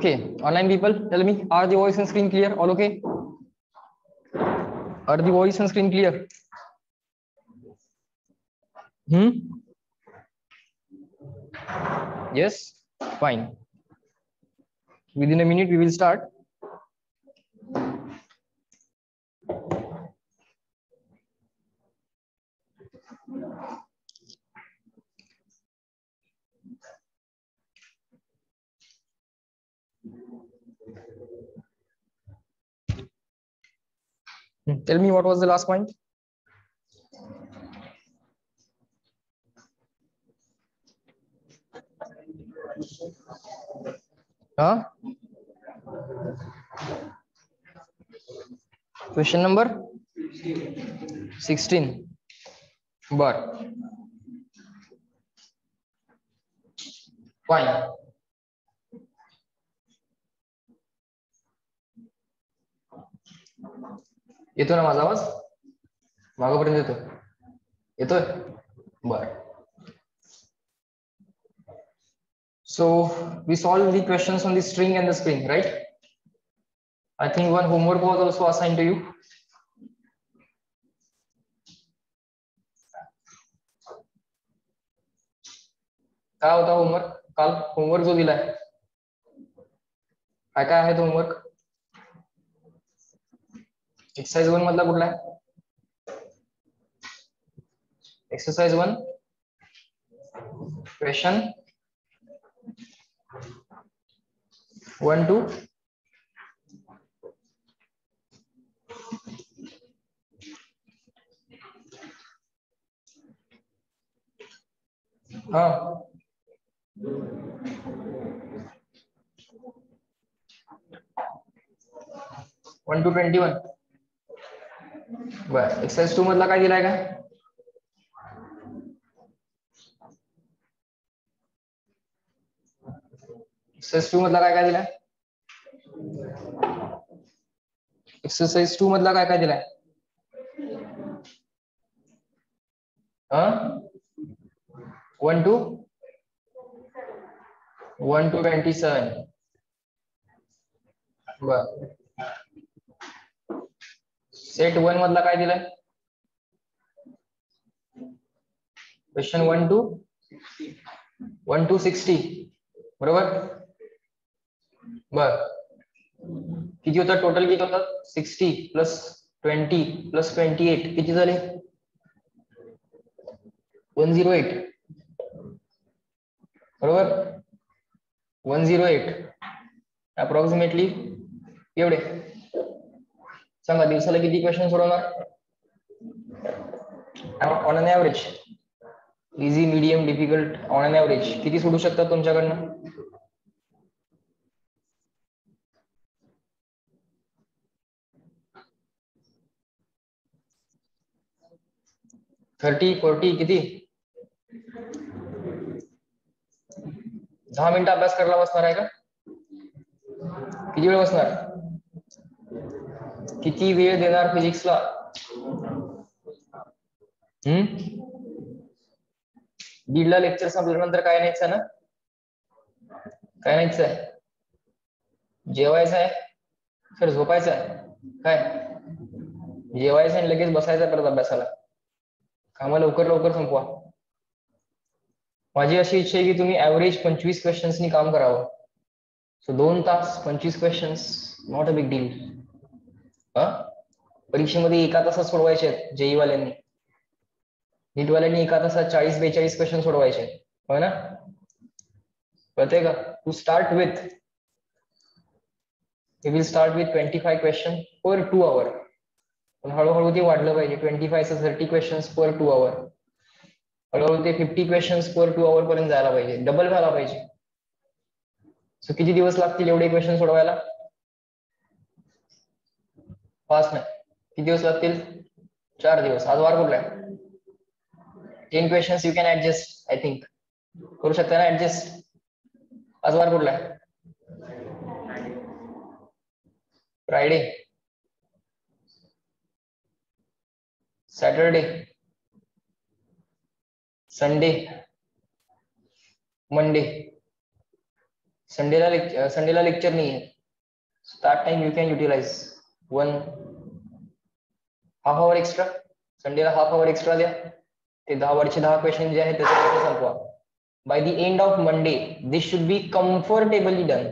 Okay, online people, tell me, are the voice and screen clear? All okay? Are the voice and screen clear? Yes, fine. Within a minute, we will start. Tell me, what was the last point? Huh? Question number 16. But fine. येतो ना माझा आवाज? मागोपर्यंत येतो? येतोय? बर. So we solved the questions on the string and the screen, right? I think one homework was also assigned to you. काय होता homework? काल होमवर्क जो दिलाय काय काय आहे तो होमवर्क? एक्सरसाइज 1 मधला कुठला आहे? एक्सरसाइज 1 क्वेश्चन 1 2 हाँ 1 to 21 बर. एक्सरसाइज 2 मधला काय दिलाय का? एक्सरसाइज 2 मधला काय काय दिलाय? एक्सरसाइज 2 मधला काय काय दिलाय? हा 1 to 27 बर. सेट 1 मधला काय दिलाय? क्वेश्चन 1 to 60 बरोबर. बर. किती होता टोटल? किती होता? 60 प्लस 20 प्लस 28 किती झाले? 108 बरोबर. 108 अप्रॉक्सिमेटली एवढे. सांगा दिवसाला किती क्वेश्चन सोडवणार on an average? Easy, medium, difficult, on an average किती सोडू शकतात तुमच्याकडनं? 30 40 किती? 10 मिनिटं अभ्यास करायला बसणार आहे का? किती वेळ बसणार? किती वेळ देणार फिजिक्सला? दीडला लेक्चर संपल्यानंतर काय न्यायचं ना? काय न्यायचं आहे? जेवायचं आहे? सर झोपायचं आहे? काय जेवायचं आणि लगेच बसायचं परत अभ्यासाला? कामं लवकर लवकर संपवा. माझी अशी इच्छा आहे की तुम्ही ऍव्हरेज 25 क्वेश्चन्सनी काम करावं. सो 2 तास 25 questions not a big deal. परीक्षेमध्ये एका तासात सोडवायचे आहेत जेई वाल्यांनी. नीटवाल्यांनी एका तासात 40-42 क्वेश्चन सोडवायचे, हो ना? कळतंय का? To start with we will start with 25 question per 2 hour. पण हळूहळू ते वाढलं पाहिजे. 25 to 30 questions per 2 hour. हळूहळू ते 50 questions per 2 hour पर्यंत जायला पाहिजे. डबल व्हायला पाहिजे. सो किती दिवस लागतील एवढे क्वेश्चन सोडवायला? फास्ट नाही. किती दिवस लागतील? 4 दिवस. आज वार कुठला आहे? 10 questions you can adjust, I think. करू शकता ना ऍडजस्ट? आज वार कुठला आहे? फ्रायडे, सॅटरडे, संडे, मंडे, संडेला लेक्चर नाही आहे. Start time you can utilize 1 half hour extra. संडेला हाफ आवर एक्स्ट्रा द्या. ते 10 क्वेश्चन जे आहेत त्याच्यामध्ये संपवा. By the end of Monday this should be comfortably done.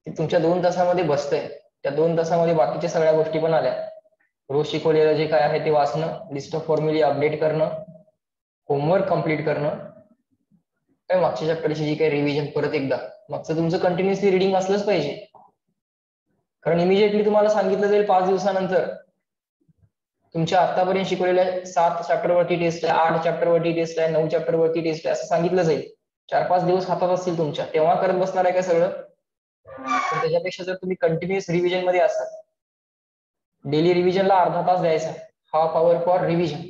ते तुमच्या 2 तासामध्ये बसतंय. त्या 2 तासामध्ये बाकीच्या सगळ्या गोष्टी पण आल्या. रोज शिकवलेलं जे काय आहे ते वाचणं, लिस्ट ऑफ फॉर्म्युले अपडेट करणं, होमवर्क कम्प्लीट करणं, काय मागच्या चॅप्टरची जी काही रिव्हिजन परत एकदा. मागचं तुमचं कंटिन्युअसली रिडिंग असलंच पाहिजे. कारण इमिजिएटली तुम्हाला सांगितलं जाईल 5 दिवसानंतर तुमच्या आतापर्यंत शिकवलेल्या 7 चॅप्टर वरती टेस्ट आहे, 8 चॅप्टर वरती टेस्ट आहे, 9 चॅप्टर वरती टेस्ट आहे असं सांगितलं जाईल. 4-5 दिवस हातात असतील तुमच्या, तेव्हा करत बसणार आहे का सगळं? पण त्याच्यापेक्षा जर तुम्ही कंटिन्युअस रिव्हिजन मध्ये असाल, डेली रिव्हिजनला अर्धा तास द्यायचा, हाफ आवर फॉर रिव्हिजन,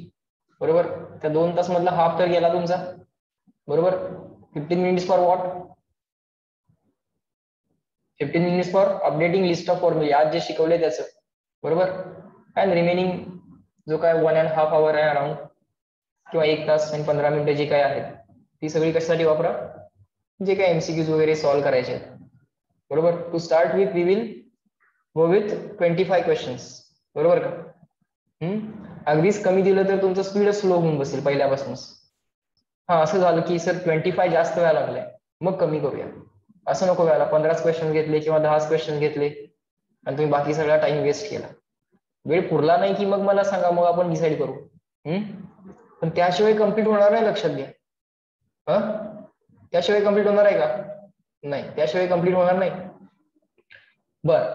बरोबर. त्या 2 तास मधला हाफ तर गेला तुमचा, बरोबर. 15 minutes for what? 15 minutes for updating list of फॉर्म्युले, आज जे शिकवले त्याचं, बरोबर. अँड रिमेनिंग जो काय 1.5 आवर आहे अराउंड, किंवा 1 तास आणि 15 मिनिटं जी काय आहेत ती सगळी कशासाठी वापरा? जे काय एमसीक्यूज वगैरे सॉल्व्ह करायचे आहेत, बरोबर. To start with we will go with 25 questions, बरोबर का. अगदीच कमी दिलं तर तुमचं स्पीड स्लो होऊन बसेल पहिल्यापासूनच. हा असं झालं की सर 25 जास्त वेळा लागलाय, मग कमी करूया, असं नको व्हायला. 15 क्वेश्चन घेतले किंवा 10 क्वेश्चन घेतले आणि तुम्ही बाकी सगळा टाइम वेस्ट केला. वेळ पुरला नाही की मग मला सांगा, मग आपण डिसाईड करू. पण त्याशिवाय कम्प्लीट होणार नाही, लक्षात घ्या. त्याशिवाय कम्प्लीट होणार आहे का? नाही, त्याशिवाय कम्प्लीट होणार नाही. बर,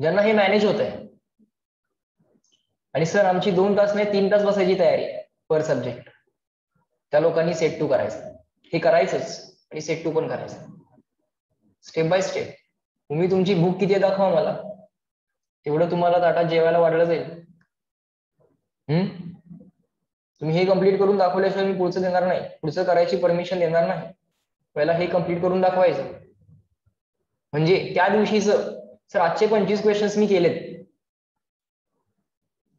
ज्यांना हे मॅनेज होत आहे आणि सर आमची 2 तास नाही 3 तास बसायची तयारी आहे पर सब्जेक्ट, त्या लोकांनी सेट 2 करायचं. हे करायचंच आणि सेट 2 पण करायचं, स्टेप बाय स्टेप. तुम्ही तुमची बुक किती दाखवा मला, तेवढं तुम्हाला ताटात जेवायला वाढलं जाईल. तुम्ही हे कम्प्लीट करून दाखवल्याशिवाय मी पुढचं देणार नाही, पुढचं करायची परमिशन देणार नाही. पहिला हे कम्प्लीट करून दाखवायचं. म्हणजे त्या दिवशीच सर आजचे 25 क्वेश्चन्स मी केलेत,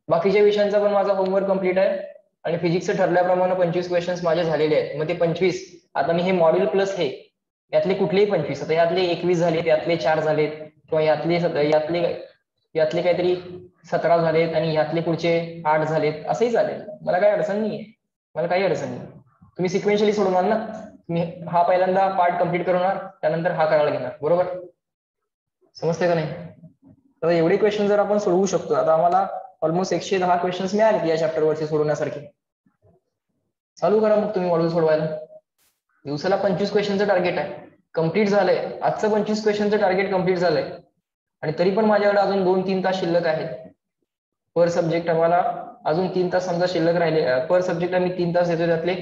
बाकीच्या विषयांचा पण माझा होमवर्क कम्प्लीट आहे आणि फिजिक्सचं ठरल्याप्रमाणे 25 क्वेश्चन्स माझे झालेले आहेत. मग ते 25 आता मी हे मॉड्यूल प्लस हे यातले कुठलेही 25, आता यातले 21 झालेत, यातले 4 झालेत, किंवा यातले काहीतरी 17 झालेत आणि यातले पुढचे 8 झालेत, असंही चालेल. मला काही अडचण नाहीये, मला काही अडचण नाही. तुम्ही सिक्वेन्शियली सोडवणार ना. तुम्ही हा पहिल्यांदा पार्ट कम्प्लीट करणार, त्यानंतर हा करायला घेणार, बरोबर. समजते का नाही? तर एवढे क्वेश्चन जर आपण सोडवू शकतो, आता आम्हाला ऑलमोस्ट 110 क्वेश्चन्स मिळाले या चॅप्टर वरचे सोडवण्यासारखे. चालू करा मग तुम्ही मॉड्यूल सोडवायला. दिवसाला 25 क्वेश्चनचं टार्गेट आहे, कम्प्लीट झालंय. आजचं 25 क्वेश्चनचं टार्गेट कम्प्लीट झालंय आणि तरी पण माझ्याकडे अजून 2-3 तास शिल्लक आहेत पर सब्जेक्ट. आम्हाला अजून 3 तास समजा शिल्लक राहिले पर सब्जेक्ट, आम्ही 3 तास देतो त्यातले,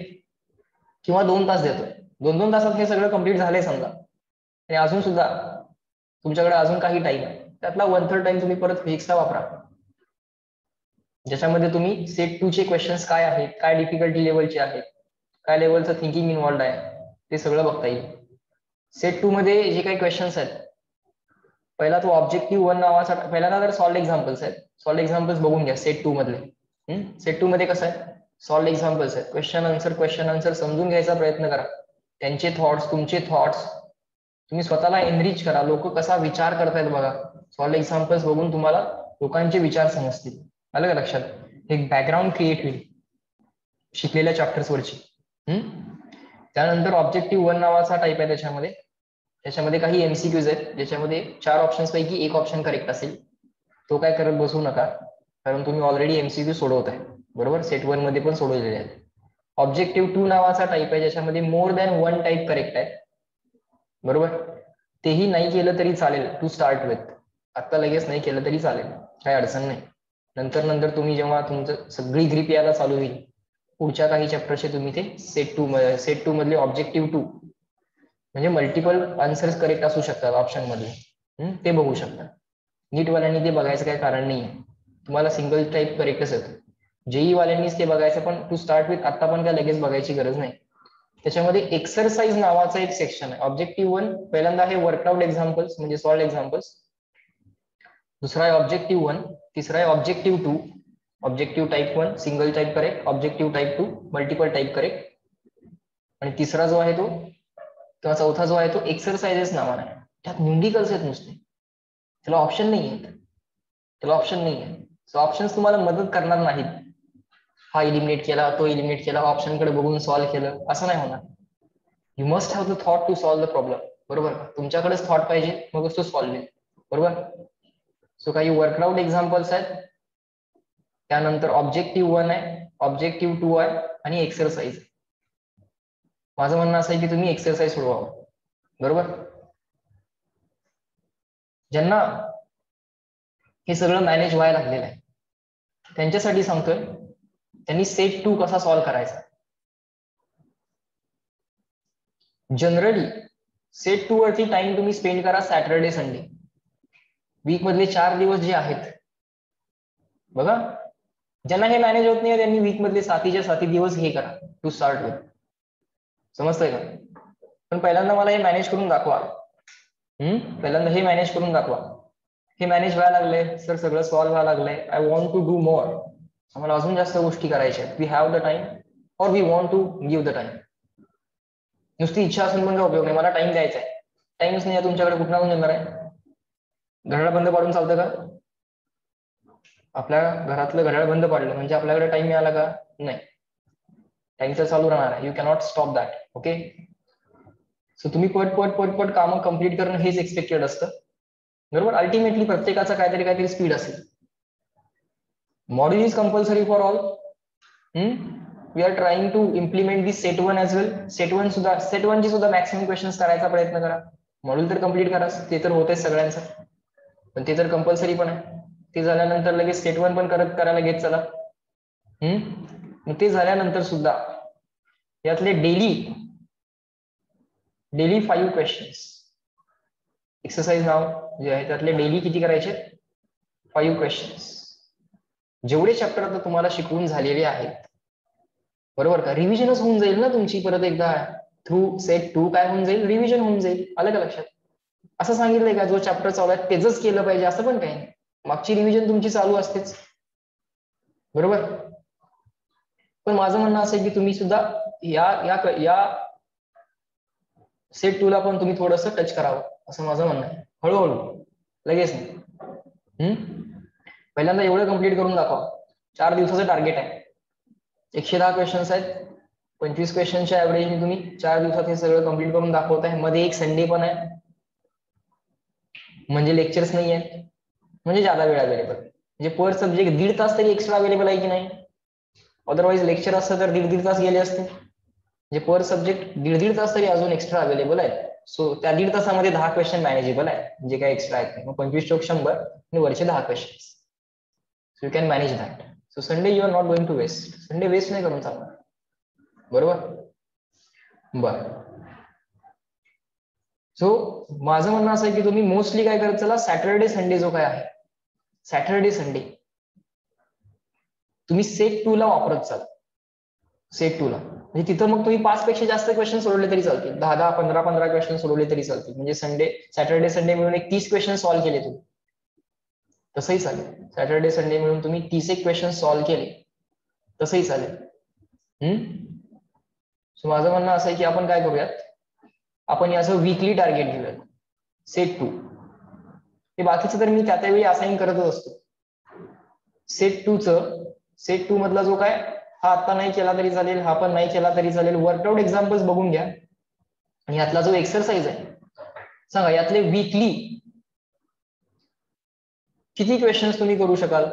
किंवा 2 तास देतो. 2-2 तासात हे सगळं कम्प्लीट झालंय समजा, आणि अजून सुद्धा तुमच्याकडे अजून काही टाइम आहे, त्यातला 1/3 टाइम तुम्ही परत फिजिक्सला वापरा, ज्याच्यामध्ये तुम्ही सेट 2 चे क्वेश्चन्स काय आहेत, काय डिफिकल्टी लेवलचे आहेत, काय लेवलचं थिंकिंग इन्व्हॉल्ड आहे, ते सगळं बघता येईल. सेट 2 मध्ये जे काही क्वेश्चन्स आहेत, पहिला तो ऑब्जेक्टिव्ह 1 नावाचा, पहिल्यांदा तर सॉल्व्ड एक्झाम्पल्स आहेत. सॉल्व्ड एक्झाम्पल्स बघून घ्या सेट 2 मधले. सेट 2 मध्ये कसं आहे, सॉल्व्ड एक्झाम्पल्स आहेत. क्वेश्चन आन्सर समजून घ्यायचा प्रयत्न करा. त्यांचे थॉट्स, तुमचे थॉट्स तुम्ही स्वतःला एनरिच करा. लोक कसा विचार करतायत बघा. सॉल्व्ड एक्झाम्पल्स बघून तुम्हाला लोकांचे विचार समजतील. आलं का लक्षात? एक बॅकग्राऊंड क्रिएट होईल शिकलेल्या चॅप्टर्स वरची. त्यानंतर ऑब्जेक्टिव्ह 1 नावाचा टाईप आहे त्याच्यामध्ये काही एमसीक्यूज आहेत, ज्याच्यामध्ये 4 ऑप्शन्स पैकी 1 ऑप्शन करेक्ट असेल. तो काय करत बसू नका, कारण तुम्ही ऑलरेडी एमसीक्यू सोडवत आहे, बरोबर. सेट 1 मध्ये पण सोडवलेले आहेत. ऑब्जेक्टिव्ह 2 नावाचा टाईप आहे, ज्याच्यामध्ये मोर दॅन 1 टाईप करेक्ट आहे, बरोबर. तेही नाही केलं तरी चालेल टू स्टार्ट विथ. आता लगेच नाही केलं तरी चालेल, काही अडचण नाही. नंतर तुम्ही जेव्हा तुमचं सगळी ग्रीप यायला चालू होईल, पुढच्या काही चॅप्टरचे तुम्ही ते सेट 2 मधले ऑब्जेक्टिव्ह 2 म्हणजे मल्टिपल आन्सर्स करेक्ट असू शकतात ऑप्शन मधले, ते बघू शकता. नीटवाल्यांनी ते बघायचं काही कारण नाही, तुम्हाला सिंगल टाईप करेक्टच येतं. जेई वाल्यांनीच ते बघायचं, पण टू स्टार्ट विथ आता पण काय लगेच बघायची गरज नाही. त्याच्यामध्ये एक्सरसाइज नावाचा एक सेक्शन आहे. ऑब्जेक्टिव्ह 1 पहिल्यांदा आहे वर्कआउट एक्झाम्पल्स म्हणजे सॉल्व्ड एक्झाम्पल्स, दुसरा आहे ऑब्जेक्टिव्ह 1, तिसरा आहे objective 2, objective type 1 single type correct, objective type 2 multiple type correct, आणि तिसरा जो आहे तो किंवा चौथा जो आहे तो एक्सरसाइजेस नावाने आहे. त्यात न्यूमरिकल्स आहेत नुसते, त्याला ऑप्शन नाही आहेत, त्याला ऑप्शन नाही आहे. सो ऑप्शन्स तुम्हाला मदत करणार नाहीत. हा इलिमिनेट केला, तो इलिमिनेट केला, ऑप्शन कडे बघून सॉल्व्ह केलं, असं नाही होणार. You must have the thought to solve the problem. बरोबर, तुमच्याकडेच थॉट पाहिजे, मगच तो सॉल्व्ह होईल. बरोबर. सो काही वर्कआउट एक्झाम्पल्स आहेत, त्यानंतर ऑब्जेक्टिव्ह 1 आहे, ऑब्जेक्टिव्ह 2 आहे आणि एक्सरसाइज. माझं म्हणणं असं आहे की तुम्ही एक्सरसाइज सोडवावं. बरोबर. ज्यांना हे सगळं मॅनेज व्हायला लागलेलं आहे त्यांच्यासाठी सांगतोय, त्यांनी सेट 2 कसा सॉल्व्ह करायचा. जनरली सेट 2 वरती टाइम तुम्ही स्पेंड करा सॅटर्डे संडे. वीक मधले 4 दिवस जे आहेत बघा, ज्यांना हे मॅनेज होत नाही त्यांनी वीक मधले 7 दिवस हे करा टू स्टार्ट विथ. समजतंय का. पण पहिल्यांदा मला हे मॅनेज करून दाखवा. पहिल्यांदा हे मॅनेज करून दाखवा. हे मॅनेज व्हायला लागलंय सर, सगळं सॉल्व्ह व्हायला लागलंय. I want to do more. आम्हाला अजून जास्त गोष्टी करायच्या आहेत. वी हॅव द टाइम और we want to give the time. नुसती इच्छा असून पण काय उपयोग नाही. मला टाइम द्यायचा आहे, टाइमच नाही तुमच्याकडे, कुठं जाऊन येणार आहे. घड्याळ बंद पाडून चालतं का. आपल्या घरातलं घड्याळ बंद पाडलं म्हणजे आपल्याकडे टाइम मिळाला का. नाही, टाइम तर चालू राहणार आहे. You cannot stop that. Okay. So तुम्ही पट कामं कम्प्लीट करणं हेच एक्सपेक्टेड असतं. बरोबर. अल्टिमेटली प्रत्येकाचा काहीतरी स्पीड असेल. Module is compulsory for all. We are trying to implement this set 1 as well. Set 1 ची सुद्धा मॅक्सिमम क्वेश्चन्स करायचा प्रयत्न करा. मॉड्यूल तर कम्प्लीट करा, ते तर होतेच सगळ्यांचं, पण ते तर कंपल्सरी पण आहे. ते झाल्यानंतर लगेच सेट 1 पण करायला घेत चला. मग ते झाल्यानंतर सुद्धा यातले डेली 5 क्वेश्चन्स एक्सरसाइज नाव जे आहे त्यातले डेली किती करायचे, 5 क्वेश्चन्स. जेवढे चॅप्टर आता तुम्हाला शिकवून झालेले आहेत, बरोबर का, रिव्हिजनच होऊन जाईल ना तुमची. परत एकदा थ्रू सेट 2 काय होऊन जाईल, रिव्हिजन होऊन जाईल. आलं का लक्षात. असं सांगितलंय का जो चॅप्टर चालू आहे तेच केलं पाहिजे असं पण काही नाही. मागची रिव्हिजन तुमची चालू असतेच. बरोबर. पण माझं म्हणणं असं आहे की तुम्ही सुद्धा या सेट 2 ला पण तुम्ही थोडंसं टच करावं असं माझं म्हणणं आहे. हळूहळू, लगेच नाही. पहिल्यांदा एवढं कम्प्लीट करून दाखवा. 4 दिवसाचं टार्गेट आहे. 110 क्वेश्चन्स आहेत. 25 क्वेश्चनच्या ऍव्हरेजने तुम्ही 4 दिवसात हे सगळं कम्प्लीट करून दाखवत आहे. मध्ये एक संडे पण आहे, म्हणजे लेक्चर्स नाही आहेत, म्हणजे ज्यादा वेळ अवेलेबल. म्हणजे पर सब्जेक्ट 1.5 तास तरी एक्स्ट्रा अवेलेबल आहे की नाही. अदरवाइज लेक्चर असतं तर 1.5 तास गेले असते. म्हणजे पर सब्जेक्ट 1.5 तास तरी अजून एक्स्ट्रा अवेलेबल आहे. सो त्या 1.5 तासामध्ये 10 क्वेश्चन मॅनेजेबल आहे, जे काही एक्स्ट्रा आहेत. मग 25 चौक 100 आणि वरचे 10 question. So you can manage that. So Sunday you are not going to waste. Sunday waste नाही करून चालणार. बरोबर. बर. सो माझं म्हणणं असं आहे की तुम्ही मोस्टली काय करत चला, सॅटर्डे संडे जो काय आहे, सॅटर्डे संडे तुम्ही सेट 2 ला वापरत चाल. सेट 2 ला म्हणजे तिथं मग तुम्ही 5 पेक्षा जास्त क्वेश्चन सोडवले तरी चालतील. 10 15 क्वेश्चन सोडवले तरी चालतील. म्हणजे सॅटर्डे संडे मिळून एक 30 क्वेश्चन सॉल्व्ह केले तुम्ही, तसंही चालेल. सॅटर्डे संडे मिळून तुम्ही 30 क्वेश्चन सॉल्व्ह केले तसंही चालेल. सो माझं म्हणणं असं आहे की आपण काय करूयात, आपण याचं वीकली टार्गेट घेऊयात. सेट 2 हे बाकीचं तर मी त्यावेळी असाइन करतच असतो. सेट 2 मधला जो काय, हा आता नाही केला तरी चालेल, हा पण नाही केला तरी चालेल. वर्कआउट एक्झाम्पल्स बघून घ्या आणि यातला जो एक्सरसाइज आहे सांगा, यातले वीकली किती क्वेश्चन्स तुम्ही करू शकाल.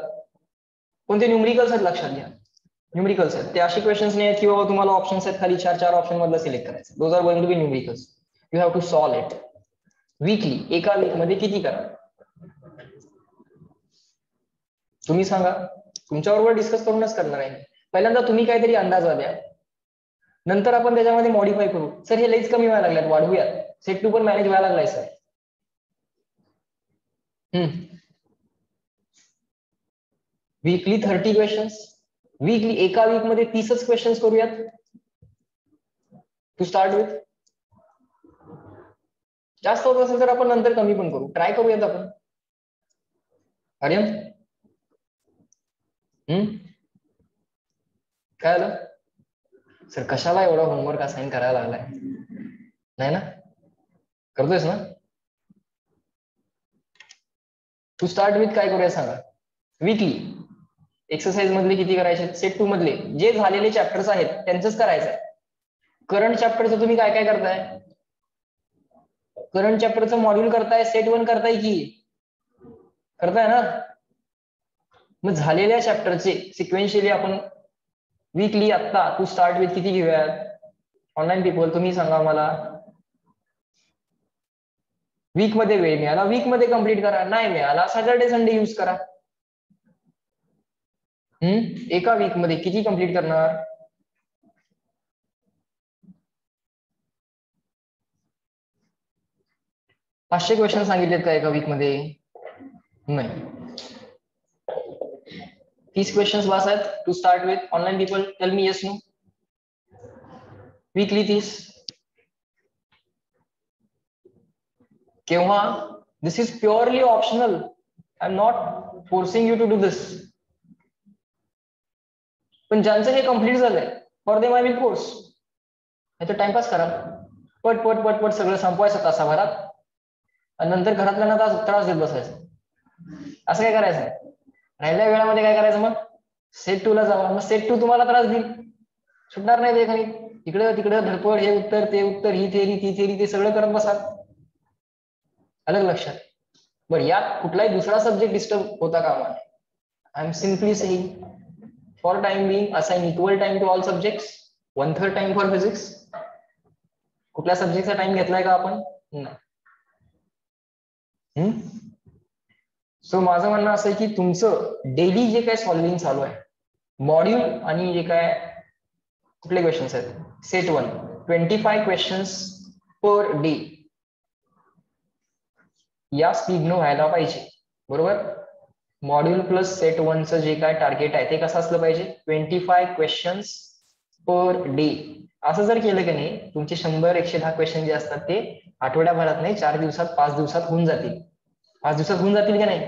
कोणते न्यूमरिकल्स आहेत लक्षात घ्या. न्यूमरिकल्स आहेत ते असे क्वेश्चन्स नाही आहेत की बाबा तुम्हाला ऑप्शन्स आहेत खाली 4 ऑप्शन मधला सिलेक्ट करायचं. Those are going to be numericals. You have to solve it weekly. एका वीक मध्ये किती करा तुम्ही सांगा. तुमच्याबरोबर डिस्कस करूनच करणार आहे. पहिल्यांदा तुम्ही काहीतरी अंदाजा द्या, नंतर आपण त्याच्यामध्ये मॉडिफाय करू. सर हे लईच कमी व्हायला लागल्यात, वाढवूयात. सेट 2 पण मॅनेज व्हायला लागलाय सर. Weekly 30 questions. वीकली एका वीक मध्ये 30च क्वेश्चन्स करूयात टू स्टार्ट विथ. जास्त होत असेल तर आपण नंतर कमी पण करू. ट्राय करूयात आपण. आर्यन काय आलं सर, कशाला एवढा होमवर्क असाइन करायला लागलाय. नाही ना, करतोयस ना. टू स्टार्ट विथ काय करूया सांगा, वीकली एक्सरसाइज मधले किती करायचे, सेट 2 मधले जे झालेले चॅप्टर्स आहेत त्यांचंच करायचं आहे. करंट चॅप्टरचं तुम्ही काय काय करताय, करंट चॅप्टरचं मॉड्यूल करताय, सेट 1 करताय की करताय ना. मग झालेल्या चॅप्टरचे सिक्वेन्शियली आपण वीकली आता टू स्टार्ट विथ किती घेऊयात. ऑनलाईन पीपल तुम्ही सांगा मला, वीक मध्ये वेळ मिळाला वीक मध्ये कम्प्लीट करा, नाही मिळाला सॅटर्डे संडे यूज करा. एका वीक मध्ये किती कम्प्लीट करणार, पाचशे क्वेश्चन सांगितलेत का एका वीक मध्ये, नाही 30 क्वेश्चन बस आहेत to start with. Online people tell me yes no, weekly 30 केव्हा, this is purely optional, I am not forcing you to do this. पण ज्यांचं हे कम्प्लीट झालंय for them I will force, नाही तर टाइमपास करा, पट पट पट पट सगळं संपवायचं तासाभरात आणि नंतर घरातल्यांना त्रास देत बसायचं. असं काय करायचं, राहिल्या वेळामध्ये काय करायचं, मग सेट 2 ला जावा. मग सेट 2 तुम्हाला त्रास देईल, सुटणार नाही ते, खाली इकडं तिकडं धडपड, हे उत्तर ते उत्तर, ही थेरी ती थेरी, ते सगळं करत बसाल. अलग लक्षात. बरं यात कुठलाही दुसरा सब्जेक्ट डिस्टर्ब होता कामा नये. I am simply saying for time being assign equal time to all subjects, 1/3 time for physics. कुठल्या सब्जेक्टचा टाइम घेतलाय का आपण, नाही. सो माझं म्हणणं असं आहे की तुमचं डेली जे काय सॉल्व्हिंग चालू आहे, मॉड्यूल आणि जे काय कुठले क्वेश्चन्स आहेत, सेट 1 25 क्वेश्चन्स पर डे या स्पीडनं व्हायला पाहिजे, बरोबर. मॉड्यूल प्लस सेट 1चं जे काय टार्गेट आहे ते कसं असलं पाहिजे, 25 क्वेश्चन्स पर डे. असं जर केलं की नाही, तुमचे 100-110 क्वेश्चन जे असतात ते आठवड्याभरात नाही, 4 दिवसात 5 दिवसात होऊन जातील. 5 दिवसात होऊन जातील की नाही,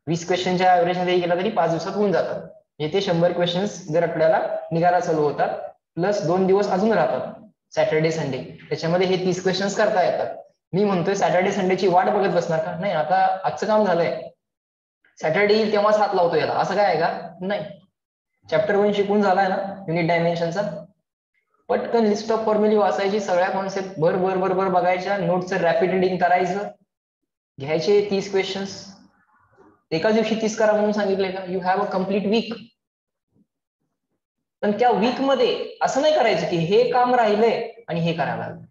20 क्वेश्चनच्या ऍव्हरेज मध्ये गेला तरी 5 दिवसात होऊन जातात. येथे 100 क्वेश्चन्स दर आठवड्याला निघायला चालू होतात, प्लस 2 दिवस अजून राहतात सॅटर्डे संडे, त्याच्यामध्ये हे 30 क्वेश्चन्स करता येतात. मी म्हणतोय सॅटर्डे संडेची वाट बघत बसणार का, नाही. आता आजचं काम झालंय, सॅटर्डे येईल तेव्हाच हात लावतो याला, असं काय आहे का, नाही. चॅप्टर 1 शिकून झालाय ना युनिट डायमेन्शनचा, पटकन लिस्ट ऑफ फॉर्म्युली वाचायची, सगळ्या कॉन्सेप्ट भर भर भर भर बघायच्या, नोटचं रॅपिड रिडिंग करायचं, घ्यायचे 30 क्वेश्चन्स. एका दिवशी 30 करा म्हणून सांगितलंय का, you have a complete week. पण त्या वीक मध्ये असं नाही करायचं की हे काम राहिलंय आणि हे करायला लागलं,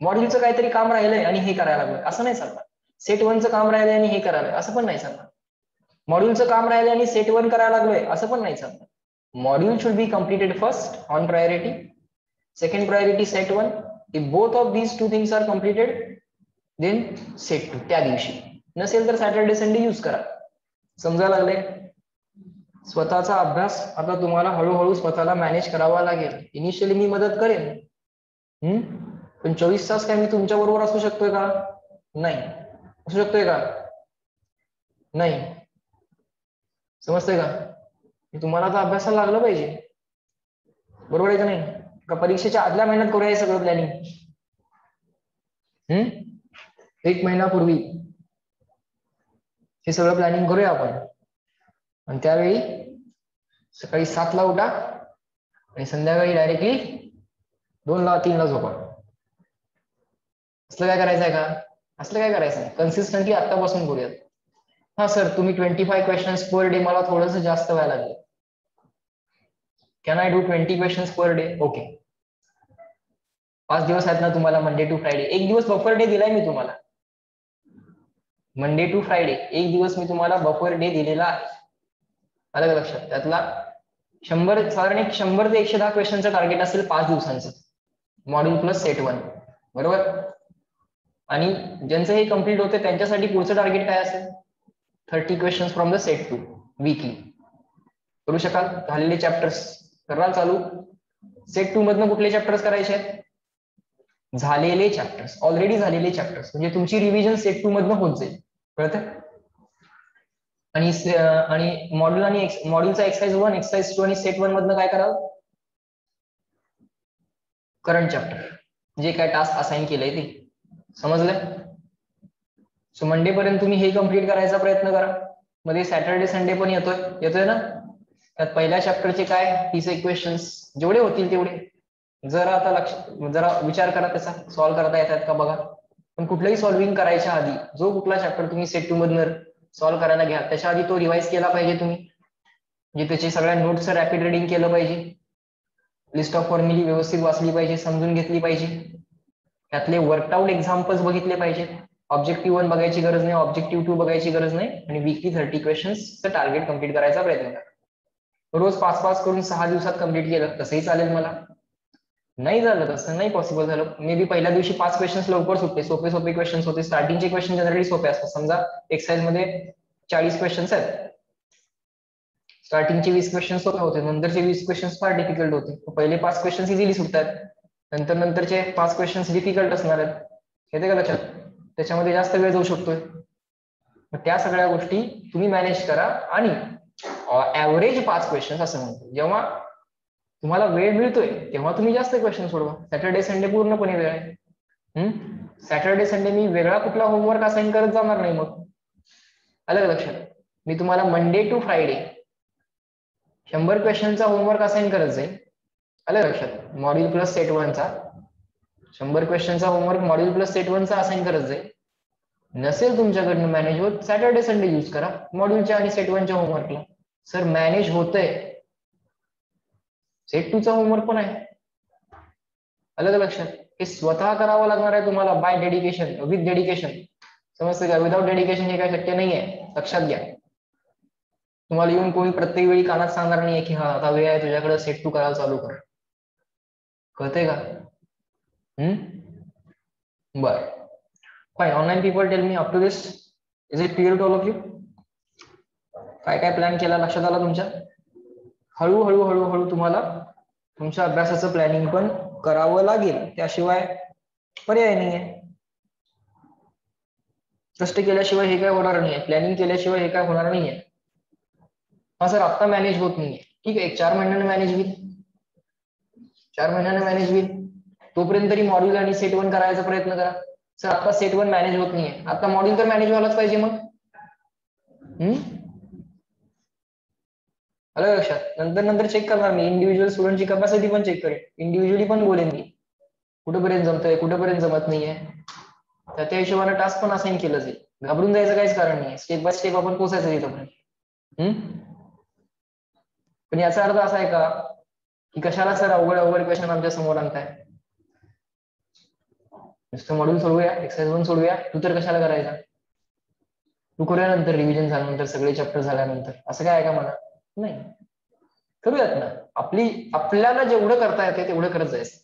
मॉड्यूलचं काहीतरी काम राहिलंय आणि हे करायला लागलं, असं नाही चालणार. सेट 1चं काम राहिलंय आणि हे करायला, असं पण नाही चालणार. मॉड्यूलचं काम राहिलंय आणि सेट 1 करायला लागलोय, असं पण नाही चालणार. Module should be completed first on priority, second priority set 1. If both of these 2 things are completed then set 2 त्या दिवशी. नसेल तर सॅटर्डे संडे यूज करा. समजायला लागले. स्वतःचा अभ्यास आता तुम्हाला हळूहळू स्वतःला मॅनेज करावा लागेल. इनिशियली मी मदत करेन, पण 24 तास काय मी तुमच्या बरोबर असू शकतोय का, नाही. असू शकतोय का, नाही. समजतंय का, तुम्हाला आता अभ्यासाला लागलं पाहिजे, बरोबर आहे का नाही. का परीक्षेच्या आदल्या महिन्यात करूया हे सगळं प्लॅनिंग, 1 महिन्यापूर्वी हे सगळं प्लॅनिंग करूया आपण. आणि त्यावेळी सकाळी 7 ला उठा आणि संध्याकाळी डायरेक्टली 2 ला 3 ला झोपा. असलं काय करायचंय का, असलं काय करायचंय, कन्सिस्टंटली आतापासून करूयात. हा सर तुम्ही 25 क्वेश्चन्स पर डे, मला थोडंसं जास्त व्हायला लागलं, can I do 20 questions per day, okay. 5 दिवस आहेत ना तुम्हाला, मंडे टू फ्रायडे. 1 दिवस बफर डे दिलाय मी तुम्हाला, मंडे टू फ्रायडे 1 दिवस मी तुम्हाला बफर डे दिलेला आहे. अलग लक्षात. त्यातला 100 साधारण 100 ते 110 क्वेश्चनचं टार्गेट असेल 5 दिवसांचं, मॉड्यूल प्लस सेट 1, बरोबर. आणि ज्यांचं हे कम्प्लीट होते त्यांच्यासाठी पुढचं टार्गेट काय असेल, 30 question from the set 2 weekly. करू शकाल, झालेले चॅप्टर्स कराल चालू. सेट 2 मधनं कुठले चॅप्टर्स करायचे आहेत, झालेले चॅप्टर्स, ऑलरेडी झालेले चॅप्टर्स, म्हणजे तुमची रिव्हिजन सेट 2 मधनं होत जाईल, कळतं. आणि मॉड्यूल आणि मॉड्यूलचा एक्सरसाइज 1, एक्सरसाइज 2 आणि सेट 1 मधनं काय कराल, करंट चॅप्टर. जे काय टास्क असाइन केलंय ते. समजलंय? सो मंडे पर्यंत तुम्ही हे कम्प्लीट करायचा प्रयत्न करा. मध्ये सॅटर्डे संडे पण येतोय ना. त्यात पहिल्या चॅप्टरचे काय 30 क्वेश्चन्स जेवढे होतील तेवढे जरा आता जरा विचार करा, त्याचा सॉल्व्ह करता येतात का बघा. पण कुठलंही सॉल्व्हिंग करायच्या आधी जो कुठला चॅप्टर तुम्ही सेट 2 मधनं सॉल्व्ह करायला घ्या त्याच्या आधी तो रिवाइज केला पाहिजे तुम्ही. म्हणजे त्याची सगळ्या नोट्सचं रॅपिड रिडिंग केलं पाहिजे, लिस्ट ऑफ फॉर्म्युली व्यवस्थित वाचली पाहिजे, समजून घेतली पाहिजे, त्यातले वर्कआउट एक्झाम्पल्स बघितले पाहिजेत. ऑब्जेक्टिव्ह 1 बघायची गरज नाही, ऑब्जेक्टिव्ह 2 बघायची गरज नाही, आणि वीकली 30 क्वेश्चन्सचं टार्गेट कम्प्लीट करायचा प्रयत्न करा. रोज 5-5 करून 6 दिवसात कम्प्लीट केलं तसंही चालेल मला. नाही झालं तसं नाही पॉसिबल झालं, मे बी पहिल्या दिवशी 5 क्वेश्चन्स लवकर सुटले, सोपे क्वेश्चन्स होते. स्टार्टिंगचे क्वेश्चन जनरली सोपे असतात. समजा एक्सरसाइज मध्ये 40 क्वेश्चन्स आहेत, स्टार्टिंगचे 20 क्वेश्चन सोपे होते, नंतरचे 20 क्वेश्चन फार डिफिकल्ट होते. पहिले 5 क्वेश्चन इझिली सुटतात, नंतरचे 5 क्वेश्चन डिफिकल्ट असणार आहेत. येते का लक्षात? त्याच्यामध्ये जास्त वेळ जाऊ शकतोय. मग त्या सगळ्या गोष्टी तुम्ही मॅनेज करा. आणि ऍव्हरेज 5 क्वेश्चन असं म्हणतो, जेव्हा तुम्हाला वेळ मिळतोय तेव्हा तुम्ही जास्त क्वेश्चन सोडवा. सॅटर्डे संडे पूर्णपणे वेळ आहे. सॅटर्डे संडे मी वेगळा कुठला होमवर्क असाइन करत जाणार नाही. मग आलं लक्षात? मी तुम्हाला मंडे टू फ्रायडे 100 क्वेश्चनचा होमवर्क असाइन करत जाईल. आलं लक्षात? मॉड्यूल प्लस सेट 1चा 100 क्वेश्चनचा होमवर्क मॉड्यूल प्लस सेट 1चा असाइन करत जाईल. नसेल तुमच्याकडनं मॅनेज होत, सॅटर्डे संडे यूज करा मॉड्यूलच्या आणि सेट 1च्या होमवर्कला. सर मॅनेज होतंय, सेट 2चा होमवर्क पण आहे. आलं का लक्षात? हे स्वतः करावं लागणार आहे तुम्हाला, बाय डेडिकेशन, विथ डेडिकेशन. समजतं का? विदाउट डेडिकेशन हे काय शक्य नाहीये, लक्षात घ्या. तुम्हाला येऊन कोणी प्रत्येक वेळी कानात सांगणार नाहीये की हा आता वेळ आहे तुझ्याकडे, सेट 2 करायला चालू कर. कळतंय का? बर fine. Online people tell me up to this, is it clear to all of you? काय काय प्लॅन केला लक्षात आला तुमच्या? हळूहळू तुम्हाला तुमच्या अभ्यासाचं प्लॅनिंग पण करावं लागेल, त्याशिवाय पर्याय नाहीये. कष्ट केल्याशिवाय हे काय होणार नाहीये, प्लॅनिंग केल्याशिवाय हे काय होणार नाहीये. हा सर आता मॅनेज होत नाहीये, ठीक आहे, 4 महिन्यानं मॅनेज होईल. 4 महिन्यानं मॅनेज होईल, तोपर्यंत तरी मॉड्यूल आणि सेट 1 करायचा प्रयत्न करा. सर आता सेट 1 मॅनेज होत नाहीये, आता मॉड्यूल तर मॅनेज व्हायलाच पाहिजे. मग आलं लक्षात? नंतर चेक करणार मी, इंडिव्हिज्युअल स्टुडंटची कॅपॅसिटी पण चेक करेन, इंडिव्हिज्युअली पण बोलेन मी कुठेपर्यंत जमतंय कुठेपर्यंत जमत नाहीये. त्या हिशोबाने टास्क पण असाइन केलं जाईल. घाबरून जायचं काहीच कारण नाही, स्टेप बाय स्टेप आपण पोहोचायचं तिथपर्यंत. पण याचा अर्थ असा आहे का की कशाला सर अवघड क्वेश्चन आमच्या समोर आणताय? नुसतं मॉड्यूल सोडवूया, एक्सरसाइज 1 सोडवूया, तू तर कशाला करायचा? तू करूया नंतर, रिव्हिजन झाल्यानंतर, सगळे चॅप्टर झाल्यानंतर. असं काय आहे का मला? नाही, करूयात ना. आपल्याला जेवढं करता येते तेवढं करत जायचं,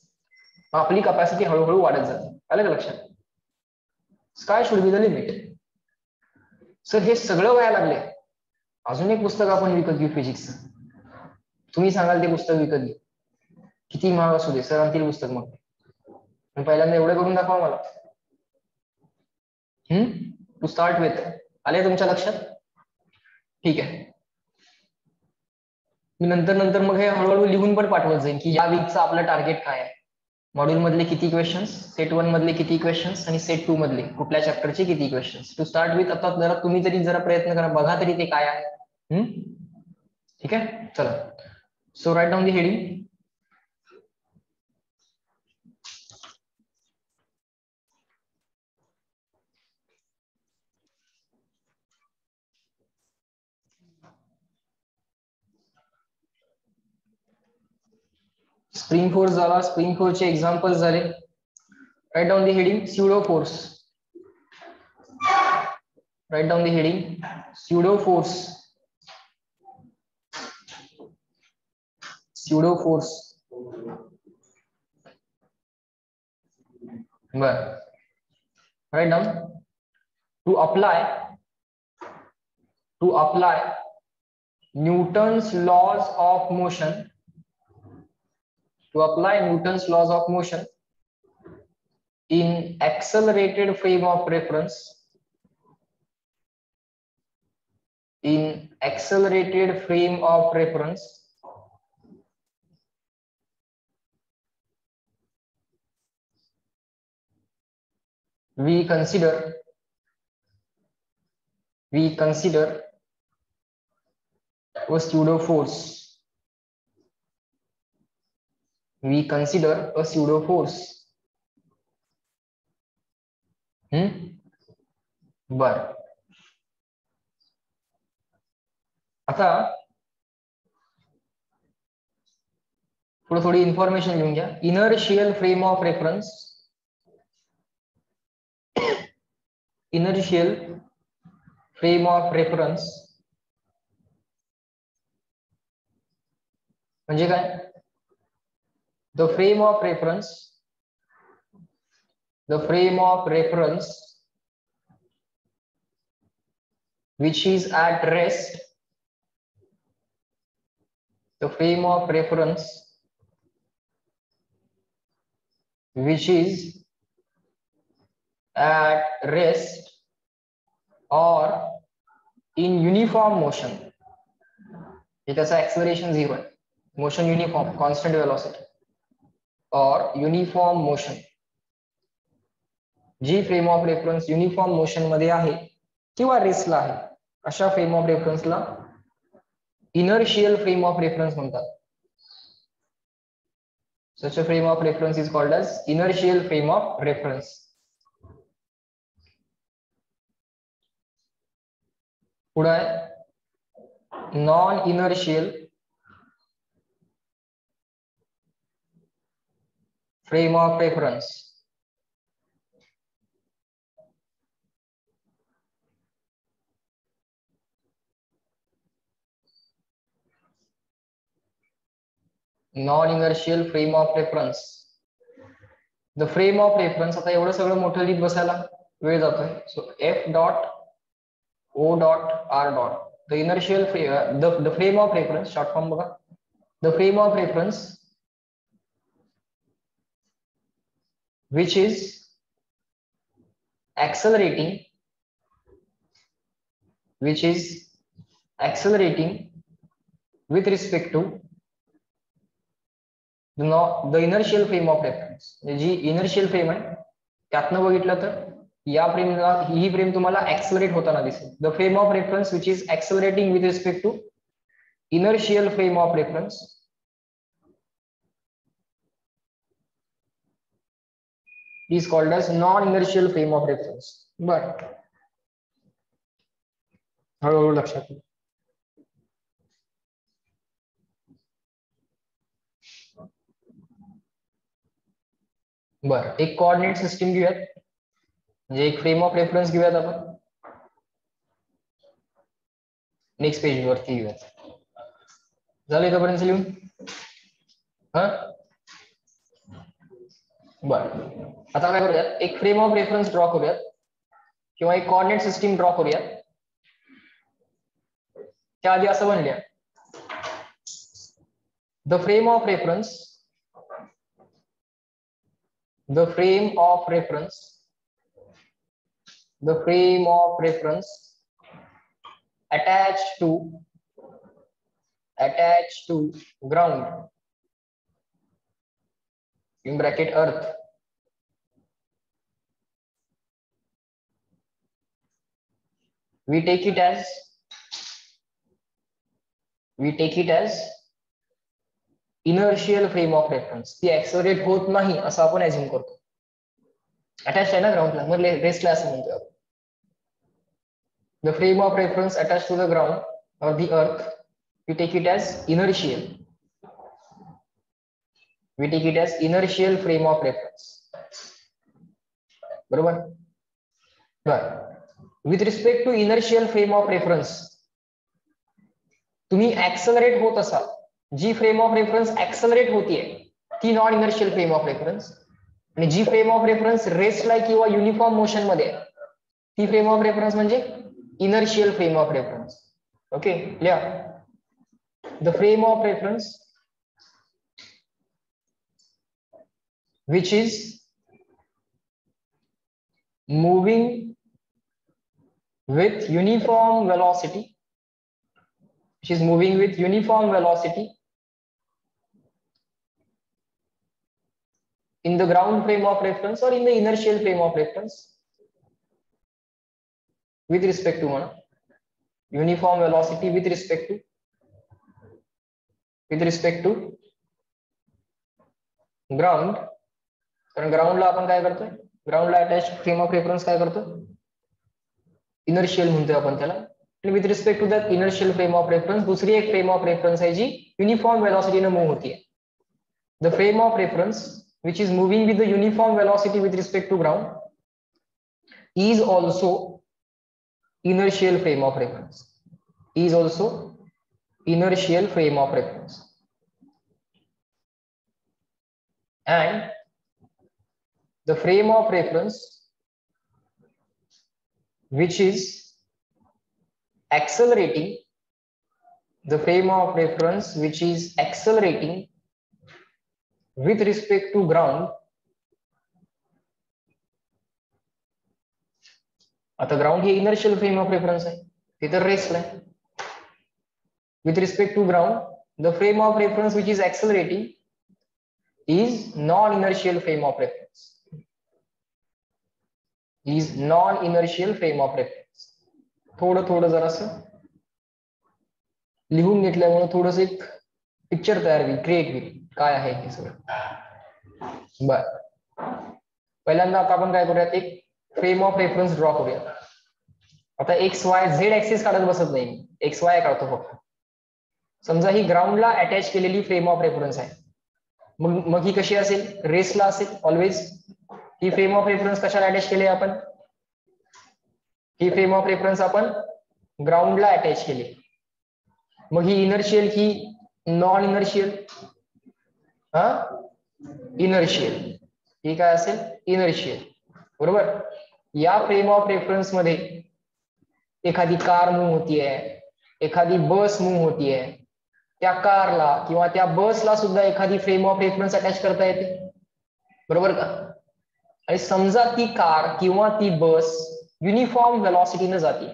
आपली कॅपॅसिटी हळूहळू वाढत जाते. आलं का लक्षात? Sky should be the limit. Sir हे सगळं व्हायला लागले, अजून एक पुस्तक आपण विकत घेऊ फिजिक्सचं. तुम्ही सांगाल ते पुस्तक विकत घेऊ, किती महाग असू दे, सर आणतील पुस्तक. मग पहिल्यांदा एवढं करून दाखवा मला. To start with. आले तुमच्या लक्षात? ठीक आहे. मी नंतर मग हे हळूहळू लिहून पण पाठवत जाईल की या वीकचं आपलं टार्गेट काय आहे, मॉड्यूल मधले किती क्वेश्चन्स, सेट 1 मधले किती क्वेश्चन्स, आणि सेट 2 मधले कुठल्या चॅप्टरचे किती क्वेश्चन्स. To start with. आता जरा तुम्ही तरी जरा प्रयत्न करा, बघा तरी ते काय आहे. ठीक आहे, चला. So write down the heading. Spring force झाला, स्प्रिंग फोर्सचे एक्झाम्पल्स झाले. Write down the heading pseudo force. Write down the heading pseudo force. Pseudo force. बर, write down. To apply Newton's laws of motion. To apply Newton's laws of motion in accelerated frame of reference. In accelerated frame of reference. we consider a pseudo force. We consider a pseudo force. बर, आता थोडी information लिहून घ्या. Inertial frame of reference, inertial frame of reference म्हणजे काय? The frame of reference, the frame of reference which is at rest, the frame of reference which is at rest or in uniform motion. हे त्याचा acceleration 0 आहे, motion uniform, constant velocity or uniform motion. जी frame of reference uniform motion मध्ये आहे किंवा रेस्टला आहे अशा फ्रेम ऑफ रेफरन्सला इनर्शियल फ्रेम ऑफ रेफरन्स म्हणतात. Such a frame of reference is called as inertial frame of reference. पुढे आहे non inertial frame of reference. non-inertial frame of reference. The frame of reference, आता एवढं सगळं मोठं लिहित बसायला वेळ जातोय. So F dot O dot R dot. The inertial the frame of reference, short form बघा. The frame of reference which is accelerating with respect to the inertial frame of reference. G inertial frame आहे त्यातनं बघितलं तर या फ्रेमला ही frame तुम्हाला accelerate होताना दिसेल. The frame of reference which is accelerating with respect to inertial frame of reference is called as non-inertial frame of reference. बर, हळूहळू लक्षात घ्या. बर, एक कोऑर्डिनेट सिस्टीम घेऊयात, म्हणजे एक फ्रेम ऑफ रेफरन्स घेऊयात आपण. नेक्स्ट पेज वरती घेऊयात. झालं इथपर्यंत लिहून? हा, बर. आता काय करूयात, एक फ्रेम ऑफ रेफरन्स ड्रॉ करूयात किंवा एक कोऑर्डिनेट सिस्टीम ड्रॉ करूयात. त्याआधी असं म्हणूया, the frame of reference, the frame of reference attached to ground in bracket earth we take it as inertial frame of reference. ती ऍक्सेलरेट होत नाही असं आपण अज्युम करतो. अटॅच आहे ना ग्राउंडला, मग रेस्टला असं म्हणतोय आपण. The frame of reference attach to the ground or the earth we take it as inertial. Frame of reference. बरोबर. बर, with respect to inertial frame of reference तुम्ही ऍक्सेलरेट होत असाल, जी फ्रेम ऑफ रेफरन्स ऍक्सेलरेट होतीये ती non inertial frame of reference, आणि जी फ्रेम ऑफ रेफरन्स रेस्टला किंवा युनिफॉर्म मोशन मध्ये ती फ्रेम ऑफ रेफरन्स म्हणजे inertial frame of reference. Okay, लिहा. The frame of reference which is moving with uniform velocity, in the ground frame of reference or in the inertial frame of reference with respect to म्हणा, uniform velocity with respect to ground. कारण ग्राउंडला आपण काय करतोय, ग्राउंडला attach frame of reference काय करतो, inertial म्हणतोय आपण त्याला. With respect to that inertial frame of reference दुसरी एक फ्रेम ऑफ रेफरन्स आहे जी युनिफॉर्म वेलॉसिटीने मूव्ह होतीये. The frame of reference which is moving with the uniform velocity with respect to ground is also inertial frame of reference, is also inertial frame of reference. And the frame of reference which is accelerating, the frame of reference which is accelerating with respect to ground. आता ground ही inertial frame of reference आहे, ते तर रेस्टला आहे. With respect to ground the frame of reference which is accelerating is non-inertial frame of reference, is non-inertial frame of reference. थोडं जरासं लिहून घेतल्यामुळे थोडस एक पिक्चर तयार होईल, क्रिएट होईल काय आहे हे सगळं. बर, पहिल्यांदा आता आपण काय करूयात, एक फ्रेम ऑफ रेफरन्स ड्रॉ करूयात. आता एक्स वाय झेड ऍक्सिस काढत बसत नाही, एक्स वाय काढतो फक्त. समजा ही ग्राउंडला अटॅच केलेली फ्रेम ऑफ रेफरन्स आहे, मग ही कशी असेल, रेसला असेल always. He frame of reference कशाला अटॅच केली आपण, ही फ्रेम ऑफ रेफरन्स आपण ग्राउंडला अटॅच केली. मग ही इनर्शियल की नॉन इनर्शियल, इनर्शियल. ही काय असेल, इनर्शियल, बरोबर. या फ्रेम ऑफ रेफरन्स मध्ये एखादी कार मूव्ह होतीये, एखादी बस मूव्ह होतीये, त्या कारला किंवा त्या बसला सुद्धा एखादी फ्रेम ऑफ रेफरन्स अटॅच करता येते, बरोबर का. आणि समजा ती कार किंवा ती बस युनिफॉर्म वेलॉसिटीने जाते,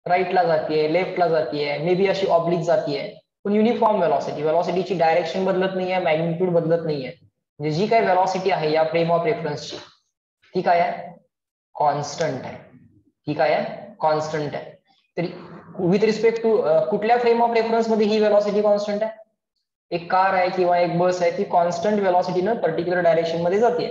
राईटला जातीये, लेफ्टला जातीये, मे बी अशी ऑब्लिक जातीये, पण युनिफॉर्म वेलॉसिटी, वेलॉसिटीची डायरेक्शन बदलत नाहीये, मॅग्निट्यूड बदलत नाहीये. म्हणजे जी काय वेलॉसिटी आहे या फ्रेम ऑफ रेफरन्सची ती काय आहे, कॉन्स्टंट आहे. ही काय आहे, कॉन्स्टंट आहे. तरी विथ रिस्पेक्ट टू कुठल्या फ्रेम ऑफ रेफरन्स मध्ये ही वेलॉसिटी कॉन्स्टंट आहे, एक कार आहे किंवा एक बस आहे, ती कॉन्स्टंट वेलॉसिटीनं पर्टिक्युलर डायरेक्शन मध्ये जाते.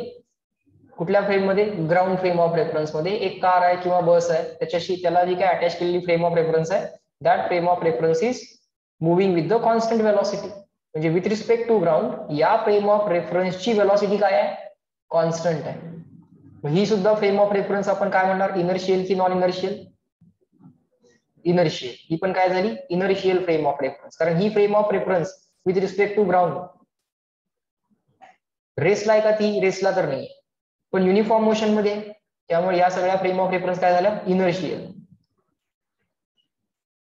कुठल्या फ्रेम मध्ये, ग्राउंड फ्रेम ऑफ रेफरन्स मध्ये एक कार आहे किंवा बस आहे, त्याच्याशी त्याला जी काय अटॅच केलेली फ्रेम ऑफ रेफरन्स आहे, that frame of reference is moving with the constant velocity. म्हणजे विथ रिस्पेक्ट टू ग्राउंड या फ्रेम ऑफ रेफरन्सची वेलॉसिटी काय आहे, कॉन्स्टंट आहे. ही सुद्धा फ्रेम ऑफ रेफरन्स आपण काय म्हणणार, इनर्शियल की नॉन इनर्शियल, इनर्शियल. ही पण काय झाली, इनर्शियल फ्रेम ऑफ रेफरन्स. कारण ही frame of reference with respect to ground रेसला आहे का, ती रेसला तर नाही, पण युनिफॉर्म मोशन मध्ये, त्यामुळे या सगळ्या फ्रेम ऑफ रेफरन्स काय झाल्या, इनर्शियल.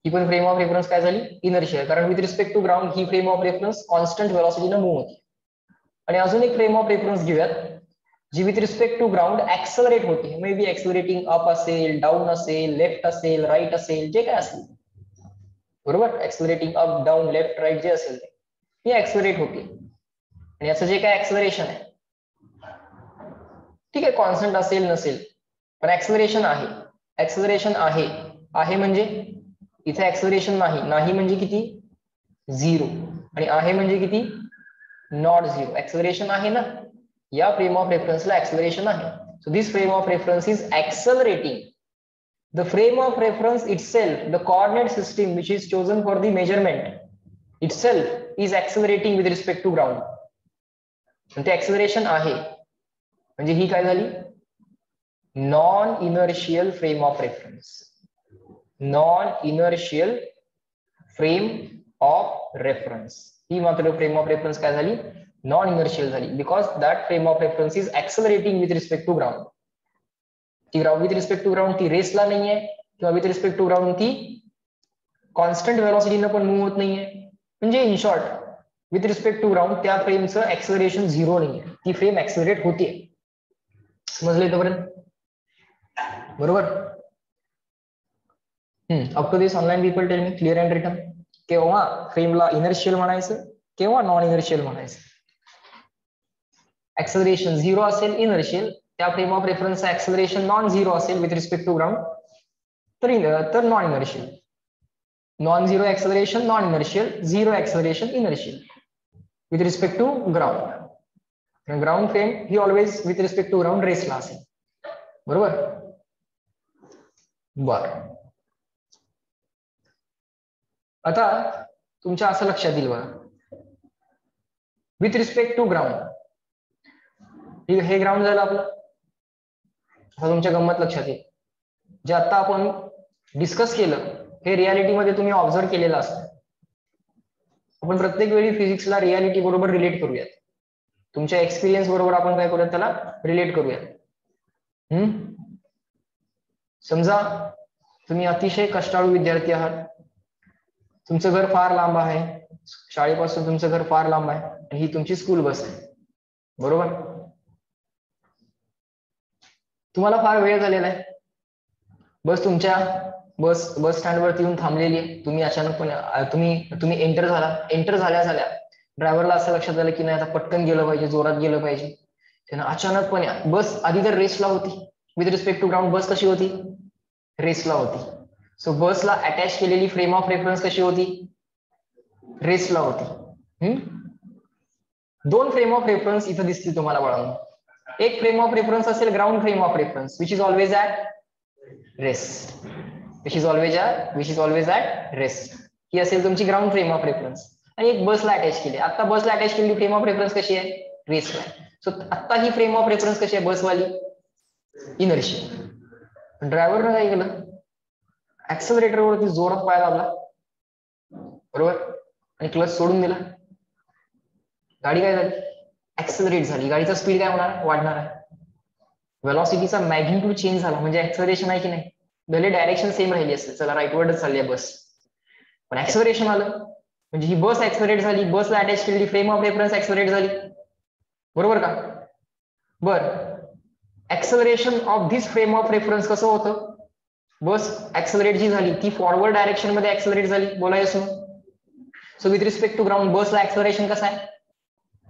ही पण फ्रेम ऑफ रेफरन्स काय झाली, इनर्शियल. कारण विथ रिस्पेक्ट टू ग्राउंड ही फ्रेम ऑफ रेफरन्स कॉन्स्टंट वेलॉसिटीने मूव्ह होती. आणि अजून एक फ्रेम ऑफ रेफरन्स घेऊयात जी with respect to ground accelerate होते. मे बी ऍक्सेलरेटिंग अप असेल, डाऊन असेल, लेफ्ट असेल, राईट असेल, जे काय असेल, बरोबर. Accelerating up, down, left, right जे असेल ते ऍक्सेलरेट होते. आणि याचं जे काय ऍक्सेलरेशन आहे, ठीक आहे, कॉन्स्टंट असेल नसेल, पण ऍक्सेलरेशन आहे. ऍक्सेलरेशन आहे म्हणजे इथे ऍक्सेलरेशन नाही म्हणजे किती, झिरो. आणि आहे म्हणजे किती, नॉट झिरो. ऍक्सेलरेशन आहे ना, या फ्रेम ऑफ रेफरन्सला ऍक्सेलरेशन आहे. So this frame of reference is accelerating. The frame of reference itself, the coordinate system which is chosen for the measurement itself is accelerating with respect to ground. ते acceleration आहे म्हणजे ही काय झाली, non inertial frame of reference. Non inertial frame of reference, ही मात्र frame of reference काय झाली, नॉन इनर्शियल झाली. Because that frame of reference is accelerating with respect to ground. ती विथ रिस्पेक्ट टू ग्राउंड ती रेसला नाहीये, किंवा विथ रिस्पेक्ट टू ग्राउंड ती कॉन्स्टंट वेलॉसिटीनं पण मूव्ह होत नाहीये. म्हणजे in short with respect to ground त्या फ्रेमचं ऍक्सेलरेशन झिरो नाहीये, ती फ्रेम ऍक्सेलरेट होतीये. समजलं इथपर्यंत, बरोबर. Up to this online people tell me clear and written, केव्हा फ्रेमला इनर्शियल म्हणायचं, केव्हा नॉन इनर्शियल म्हणायचं. ऍक्सेलरेशन झिरो असेल इनर्शियल, त्या फ्रेम ऑफ रेफरन्सचा ऍक्सेलरेशन नॉन झिरो असेल विथ रिस्पेक्ट टू ग्राउंड, तर non inertial. Non zero acceleration non inertial, zero acceleration inertial with respect to ground. Ground frame ही always with respect to ground रेसला असेल. बरोबर. बर, आता तुमच्या असं लक्षात येईल बघा, विथ रिस्पेक्ट टू ग्राउंड, हे ग्राउंड झालं आपलं. आता तुमच्या गंमत लक्षात येईल, जे आता आपण डिस्कस केलं हे रियालिटीमध्ये तुम्ही ऑब्झर्व केलेलं असतं. आपण प्रत्येक वेळी फिजिक्सला रियालिटी बरोबर रिलेट करूयात, तुमच्या एक्सपिरियन्स बरोबर आपण काय करूयात, त्याला रिलेट करूयात. समजा तुम्ही अतिशय कष्टाळू विद्यार्थी आहात, तुमचं घर फार लांब आहे, शाळेपासून तुमचं घर फार लांब आहे, आणि ही तुमची स्कूल बस आहे. बरोबर. तुम्हाला फार वेळ झालेला आहे, बस तुमच्या बस स्टँडवरती येऊन थांबलेली आहे. तुम्ही अचानकपणे तुम्ही एंटर झाल्या ड्रायव्हरला असं लक्षात आलं की नाही आता पटकन गेलं पाहिजे, जोरात गेलं पाहिजे. त्यानं अचानकपणे, बस आधी तर रेसला होती, विथ रिस्पेक्ट टू ग्राउंड बस कशी होती, रेसला होती. सो बसला अटॅच केलेली फ्रेम ऑफ रेफरन्स कशी होती, रेसला होती. दोन फ्रेम ऑफ रेफरन्स इथं दिसतील तुम्हाला बाळांनो. एक फ्रेम ऑफ रेफरन्स असेल ground frame of reference which is always at rest, which is always at rest. ही असेल तुमची ग्राउंड फ्रेम ऑफ रेफरन्स. आणि एक बसला अटॅच केली, आता बसला अटॅच केलेली फ्रेम ऑफ रेफरन्स कशी आहे, रेसला. सो आता ही फ्रेम ऑफ रेफरन्स कशी आहे, बसवाली, इनर्शियल. ड्रायव्हरनं काय केलं, ऍक्सलरेटर वरती जोरात पाय दाबला, बरोबर, आणि क्लच सोडून दिला. गाडी काय झाली, ऍक्सलरेट झाली. गाडीचा स्पीड काय होणार, वाढणार आहे. वेलॉसिटीचा मॅग्निट्यूड चेंज झाला, म्हणजे ऍक्सलरेशन आहे की नाही. भले डायरेक्शन सेम राहिली असेल, चला राईटवर्डच चालली आहे बस, पण ऍक्सलरेशन आलं म्हणजे ही बस ऍक्सलरेट झाली, बसला अटॅच केलेली फ्रेम ऑफ रेफरन्स ऍक्सलरेट झाली. बरोबर का. बर, acceleration of this frame of reference कसं होतं, बस ऍक्सलरेट जी झाली ती फॉरवर्ड डायरेक्शन मध्ये ऍक्सलरेट झाली, बोलायचं. So with respect to ground बसला ऍक्सलरेशन कसं आहे,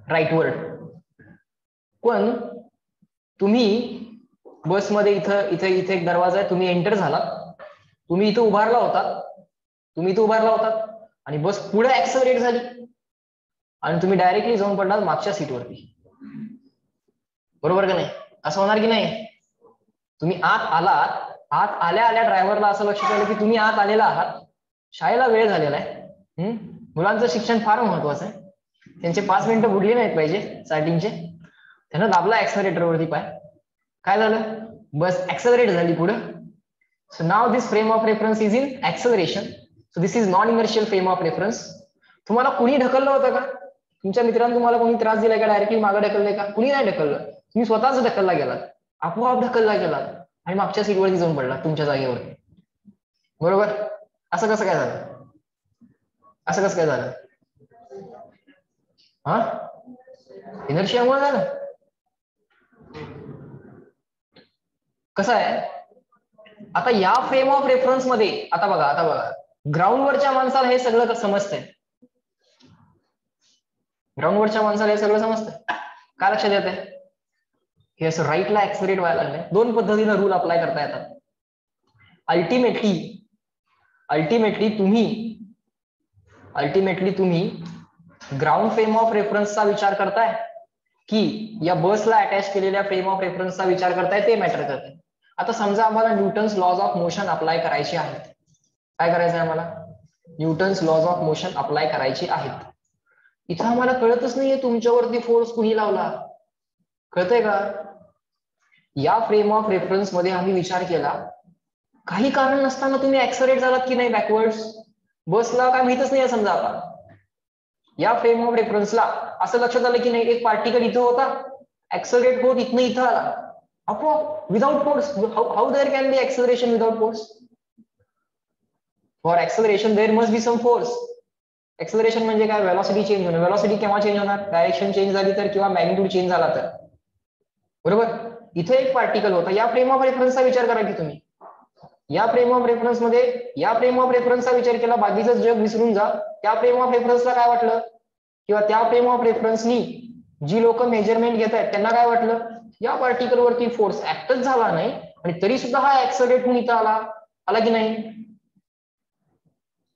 राईटवर्ड. पण तुम्ही बसमध्ये इथे एक दरवाजा आहे, तुम्ही एंटर झालात, तुम्ही इथं उभारला होता आणि बस पुढे ऍक्सलरेट झाली आणि तुम्ही डायरेक्टली जाऊन पडलात मागच्या सीटवरती. बरोबर का नाही, असं होणार की नाही. तुम्ही आत आल्या ड्रायव्हरला असं लक्षात आलं की तुम्ही आत आलेला आहात, शाळेला वेळ झालेला आहे. मुलांचं शिक्षण फार महत्वाचं आहे, त्यांचे 5 मिनिटं बुडली नाहीत पाहिजे स्टार्टिंगचे. त्यानं दाबला ऍक्सलरेटर वरती पाय, काय झालं, बस ऍक्सलरेट झाली पुढे. So now this frame of reference is in acceleration. So this is non inertial frame of reference. तुम्हाला कुणी ढकललं होतं का, तुमच्या मित्रांनी तुम्हाला कोणी त्रास दिलाय का, डायरेक्टली मागे ढकललंय का, कुणी नाही ढकललं, तुम्ही स्वतःच ढकलला गेलात, आपोआप ढकलला गेलात आणि मागच्या सीटवरती जाऊन पडला तुमच्या जागेवरती. बरोबर. असं कसं काय झालं, हा, इनर्शियामुळे झालं. कसं आहे, आता या फ्रेम ऑफ रेफरन्स मध्ये आता बघा ग्राउंडवरच्या माणसाला हे सगळं समजतंय, काय लक्षात येत आहे, हे असं राईटला ऍक्सलरेट व्हायला लागलंय. दोन पद्धतीने रूल अप्लाय करता येतात. अल्टिमेटली तुम्ही ग्राउंड फ्रेम ऑफ रेफरन्सचा विचार करताय की या बसला अटॅच केलेल्या फ्रेम ऑफ रेफरन्सचा विचार करताय, ते मॅटर करते. आता समजा आम्हाला Newton's laws of motion apply करायचे आहेत. काय करायचंय आम्हाला, Newton's laws of motion apply करायचे आहेत. इथं आम्हाला कळतच नाहीये तुमच्यावरती फोर्स कुणी लावला, कळतंय का. या फ्रेम ऑफ रेफरन्स मध्ये आम्ही विचार केला, काही कारण नसताना तुम्ही ऍक्सलरेट झालात की नाही बॅकवर्ड्स, बसला काय माहितच नाही. समजा आता या फ्रेम ऑफ रेफरन्सला असं लक्षात आलं की नाही, एक पार्टिकल इथं होता, ऍक्सलरेट होत इथं आला आपोआप, without force. How there can be acceleration without force. For acceleration there must be some force. Acceleration म्हणजे काय, वेलॉसिटी चेंज होणं. वेलॉसिटी केव्हा चेंज होणार, डायरेक्शन चेंज झाली तर, किंवा मॅग्निट्यूड चेंज झाला तर. बरोबर. इथे एक पार्टिकल होता, या फ्रेम ऑफ रेफरन्सचा विचार करा की तुम्ही. या फ्रेम ऑफ रेफरन्सचा विचार केला, बाकीचं जग विसरून जा. त्या फ्रेम ऑफ रेफरन्सला काय वाटलं, किंवा त्या फ्रेम ऑफ रेफरन्सनी जी लोक मेजरमेंट घेत आहेत त्यांना काय वाटलं, या पार्टिकल वरती फोर्स ऍक्टच झाला नाही आणि तरी सुद्धा हा ऍक्सलरेट होऊन इथं आला. आला की नाही?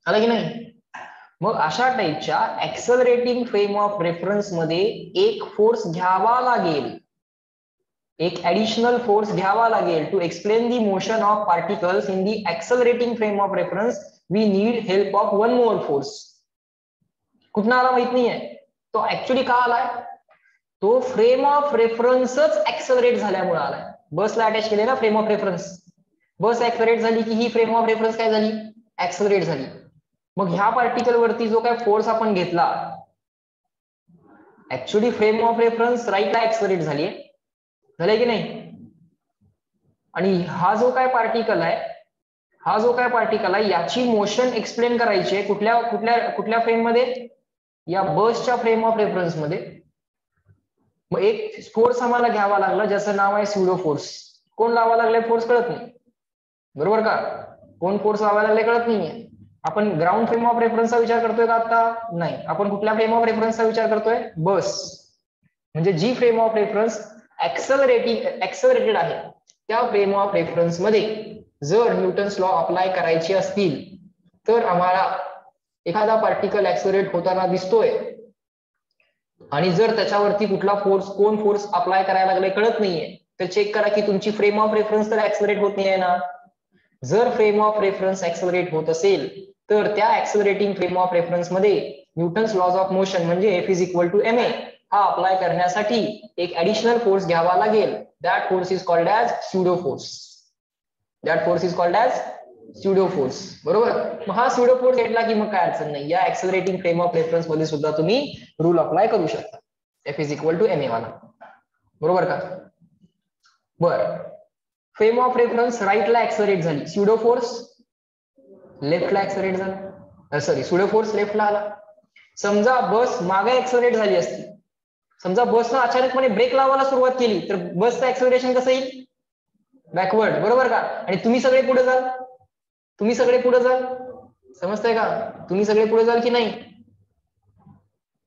आला की नाही? मग अशा टाईपच्या ऍक्सलरेटिंग फ्रेम ऑफ रेफरन्स मध्ये एक फोर्स घ्यावा लागेल, एक ऍडिशनल फोर्स घ्यावा लागेल to explain the motion of particles in the accelerating frame of reference. We need help of one more force. कुठं आला माहित नाहीये, तो ऍक्च्युली का आलाय? तो फ्रेम ऑफ रेफरन्सच ऍक्सलरेट झाल्यामुळे आलाय. बसला अटॅच केलेला फ्रेम ऑफ रेफरन्स, बस ऍक्सलरेट झाली की ही फ्रेम ऑफ रेफरन्स काय झाली? ऍक्सलरेट झाली. मग ह्या पार्टिकल वरती जो काय फोर्स आपण घेतला, ऍक्च्युली फ्रेम ऑफ रेफरन्स राईटला ऍक्सलरेट झाली, झालंय की नाही? आणि हा जो काय पार्टिकल आहे, हा जो काय पार्टिकल आहे याची मोशन एक्सप्लेन करायची आहे कुठल्या कुठल्या कुठल्या फ्रेम मध्ये? या बसच्या फ्रेम ऑफ रेफरन्स मध्ये. मग एक फोर्स आम्हाला घ्यावा लागला ज्याचं नाव आहे स्युडो फोर्स. कोण लावा लागलाय फोर्स कळत नाही, बरोबर का? कोण फोर्स लावायला लागले कळत नाहीये. आपण ग्राउंड फ्रेम ऑफ रेफरन्सचा विचार करतोय का आता? नाही. आपण कुठल्या फ्रेम ऑफ रेफरन्सचा विचार करतोय? बस. म्हणजे जी फ्रेम ऑफ रेफरन्स ऍक्सलरेटेड आहे त्या फ्रेम ऑफ रेफरन्स मध्ये जर न्यूटन्स लॉ अप्लाय करायचे असतील तर आम्हाला एखादा पार्टिकल ऍक्सलरेट होताना दिसतोय आणि जर त्याच्यावरती कुठला फोर्स, कोण फोर्स अप्लाय करायला लागले कळत नाहीये, तर चेक करा की तुमची फ्रेम ऑफ रेफरन्स तर ऍक्सलरेट होत नाहीये ना. जर फ्रेम ऑफ रेफरन्स ऍक्सलरेट होत असेल तर त्या ऍक्सलरेटिंग फ्रेम ऑफ रेफरन्स मध्ये न्यूटन्स लॉज ऑफ मोशन म्हणजे F is equal to ma हा अप्लाय करण्यासाठी एक ऍडिशनल फोर्स घ्यावा लागेल. That force is called as pseudo force. That force is called as pseudo force. बरोबर? मग हा स्युडो फोर्स घेतला की मग काय अडचण नाही, या ऍक्सलरेटिंग फ्रेम ऑफ रेफरन्स मध्ये सुद्धा तुम्ही रूल अप्लाय करू शकता, F is equal to ma वाला. बरोबर का? बर, फ्रेम ऑफ रेफरन्स राईटला ऍक्सलरेट झाली, स्युडो फोर्स लेफ्टला ऍक्सलरेट झाला, सॉरी स्युडो फोर्स लेफ्टला आला. समजा बस मागे ऍक्सलरेट झाली असती, समजा बसनं अचानकपणे ब्रेक लावायला सुरुवात केली तर बसचं ऍक्सलरेशन कसं येईल? बॅकवर्ड. बरोबर का? आणि तुम्ही सगळे पुढे जाल, तुम्ही सगळे पुढे जाल, समजतंय का? तुम्ही सगळे पुढे जाल की नाही?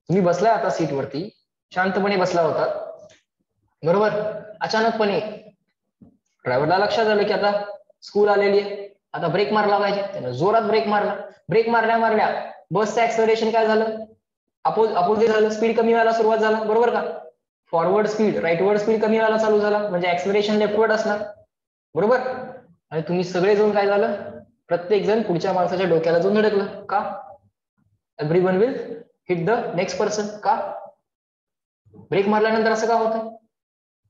तुम्ही बसलाय आता सीटवरती, शांतपणे बसला होता, बरोबर? अचानकपणे ड्रायव्हरला लक्षात आलं की आता स्कूल आलेली आहे, आता ब्रेक मारला पाहिजे. त्यानं जोरात ब्रेक मारला. ब्रेक मारल्या बसचं ऍक्सलरेशन काय झालं? अपोजिट झालं, स्पीड कमी व्हायला सुरुवात झाला. बरोबर का? फॉरवर्ड स्पीड, राईटवर्ड स्पीड कमी व्हायला चालू झाला, म्हणजे ऍक्सलरेशन लेफ्टवर्ड असणार. बरोबर? आणि तुम्ही सगळे जाऊन काय झालं? प्रत्येक जण पुढच्या माणसाच्या डोक्याला जाऊन धडकलं. का? Everyone will hit the next person. का? ब्रेक मारल्यानंतर असं का होतं?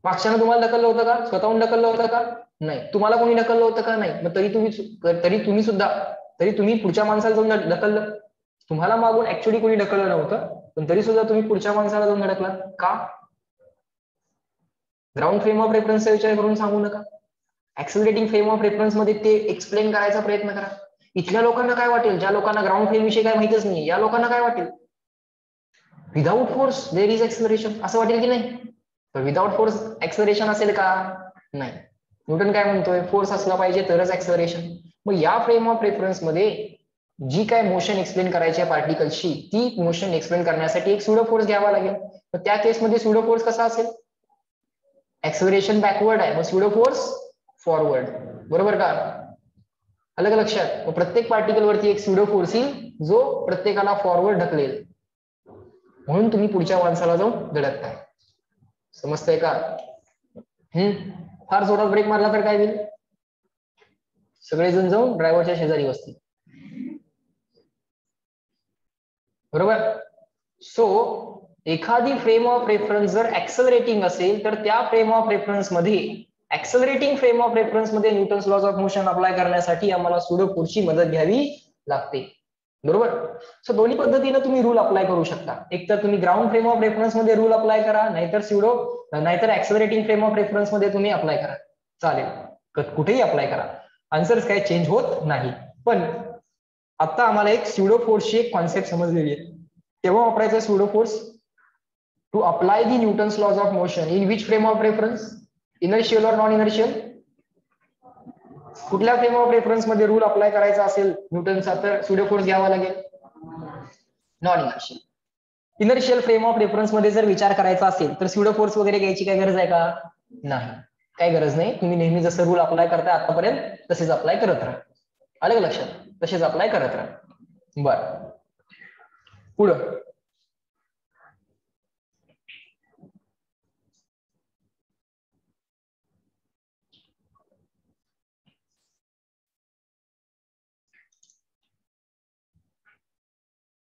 मागच्यानं तुम्हाला ढकललं होतं का? स्वतःहून ढकललं होतं का? नाही. तुम्हाला कोणी ढकललं होतं का? नाही. मग तरी तुम्ही पुढच्या माणसाला जाऊन ढकललं. तुम्हाला मागून ऍक्च्युली कोणी ढकललं नव्हतं, पण तरी सुद्धा तुम्ही पुढच्या माणसाला जाऊन धडकला. का? ग्राउंड फ्रेम ऑफ रेफरन्सचा विचार करून सांगू नका, ऍक्सलरेटिंग फ्रेम ऑफ रेफरन्स मध्ये ते एक्सप्लेन करायचा प्रयत्न करा. इथल्या लोकांना काय वाटेल, ज्या लोकांना ग्राउंड फ्रेम विषयी काय माहितच नाही, या लोकांना काय वाटेल? Without force there is acceleration, असं वाटेल की नाही? तर विदाउट फोर्स एक्सलरेशन असेल का? नाही. न्यूटन काय म्हणतोय? फोर्स असला पाहिजे तरच एक्सलरेशन. मग या फ्रेम ऑफ रेफरन्स मध्ये जी काय मोशन एक्सप्लेन करायची आहे पार्टिकलची, ती मोशन एक्सप्लेन करण्यासाठी एक स्युडो फोर्स घ्यावा लागेल. तर त्या केसमध्ये स्युडो फोर्स कसा असेल? एक्सलरेशन बॅकवर्ड आहे, मग स्युडो फोर्स फॉरवर्ड. बरोबर का? अलग लक्षात? प्रत्येक पार्टिकल वरती एक स्युडो फोर्स येईल जो प्रत्येकाला फॉरवर्ड ढकलेल, म्हणून तुम्ही पुढच्या माणसाला जाऊन धडकताय. समजतंय का? फार जोरात ब्रेक मारला तर काय होईल? सगळेजण जाऊन ड्रायव्हरच्या शेजारी बसतील. बरोबर? सो एखादी फ्रेम ऑफ रेफरन्स जर ऍक्सलरेटिंग असेल तर त्या फ्रेम ऑफ रेफरन्स मध्ये, ऍक्सलरेटिंग फ्रेम ऑफ रेफरन्स मध्ये Newton's laws of motion apply करण्यासाठी आम्हाला स्युडो फोर्सची मदत घ्यावी लागते. बरोबर? सो दोन्ही पद्धतीने तुम्ही रूल अप्लाय करू शकता. एक तर तुम्ही ग्राउंड फ्रेम ऑफ रेफरन्स मध्ये रूल अप्लाय करा, नाहीतर ऍक्सलरेटिंग फ्रेम ऑफ रेफरन्स मध्ये तुम्ही अप्लाय करा. चालेल, कुठेही अप्लाय करा, आन्सर्स काही चेंज होत नाही. पण आता आम्हाला एक स्युडो फोर्सची एक कॉन्सेप्ट समजलेली आहे. तेव्हा वापरायचा pseudo force to apply the Newton's laws of motion in which frame of reference? Inertial और नॉन इनर्शियल? कुठल्या फ्रेम ऑफ रेफरन्स मध्ये रूल अप्लाय करायचा असेल न्यूटनचा, तर स्युडो फोर्स घ्यावा लागेल. Non inertial. Inertial frame of reference मध्ये जर विचार करायचा असेल तर स्युडो फोर्स वगैरे घ्यायची काय गरज आहे का? नाही, काही गरज नाही. तुम्ही नेहमी जसं रूल अप्लाय करताय आतापर्यंत तसेच अप्लाय करत राहा. आलं का लक्षात? तसेच अप्लाय करत राहा. बर, पुढं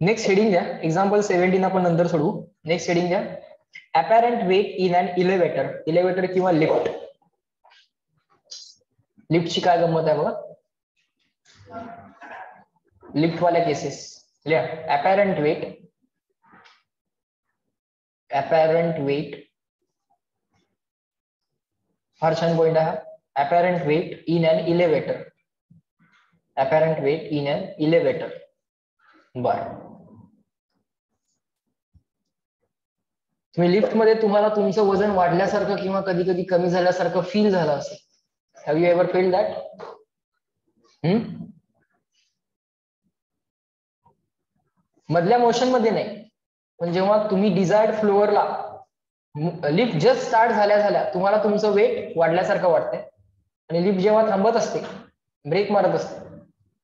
नेक्स्ट हेडिंग द्या. एक्झाम्पल 17 आपण नंतर सोडवू. नेक्स्ट हेडिंग द्या. अपॅरंट वेट इन अन इलेव्हेटर. इलेव्हेटर किंवा लिफ्ट. लिफ्टची काय गंमत आहे बघा. लिफ्ट वाल्या केसेस लिहा. अपॅरंट वेट, अपॅरंट वेट, फार छान पॉइंट आहे. Apparent weight in an elevator. Apparent weight in an elevator. बर, तुम्ही लिफ्ट मध्ये तुम्हाला तुमचं वजन वाढल्यासारखं किंवा कधी कधी कमी झाल्यासारखं फील झालं असेल. Have you ever feel that? मधल्या मोशन मध्ये नाही, पण जेव्हा तुम्ही डिझायर्ड फ्लोअरला लिफ्ट जस्ट स्टार्ट झाल्या झाल्या तुम्हाला तुमचं वेट वाढल्यासारखं वाटतंय, आणि लिफ्ट जेव्हा थांबत असते, ब्रेक मारत असते,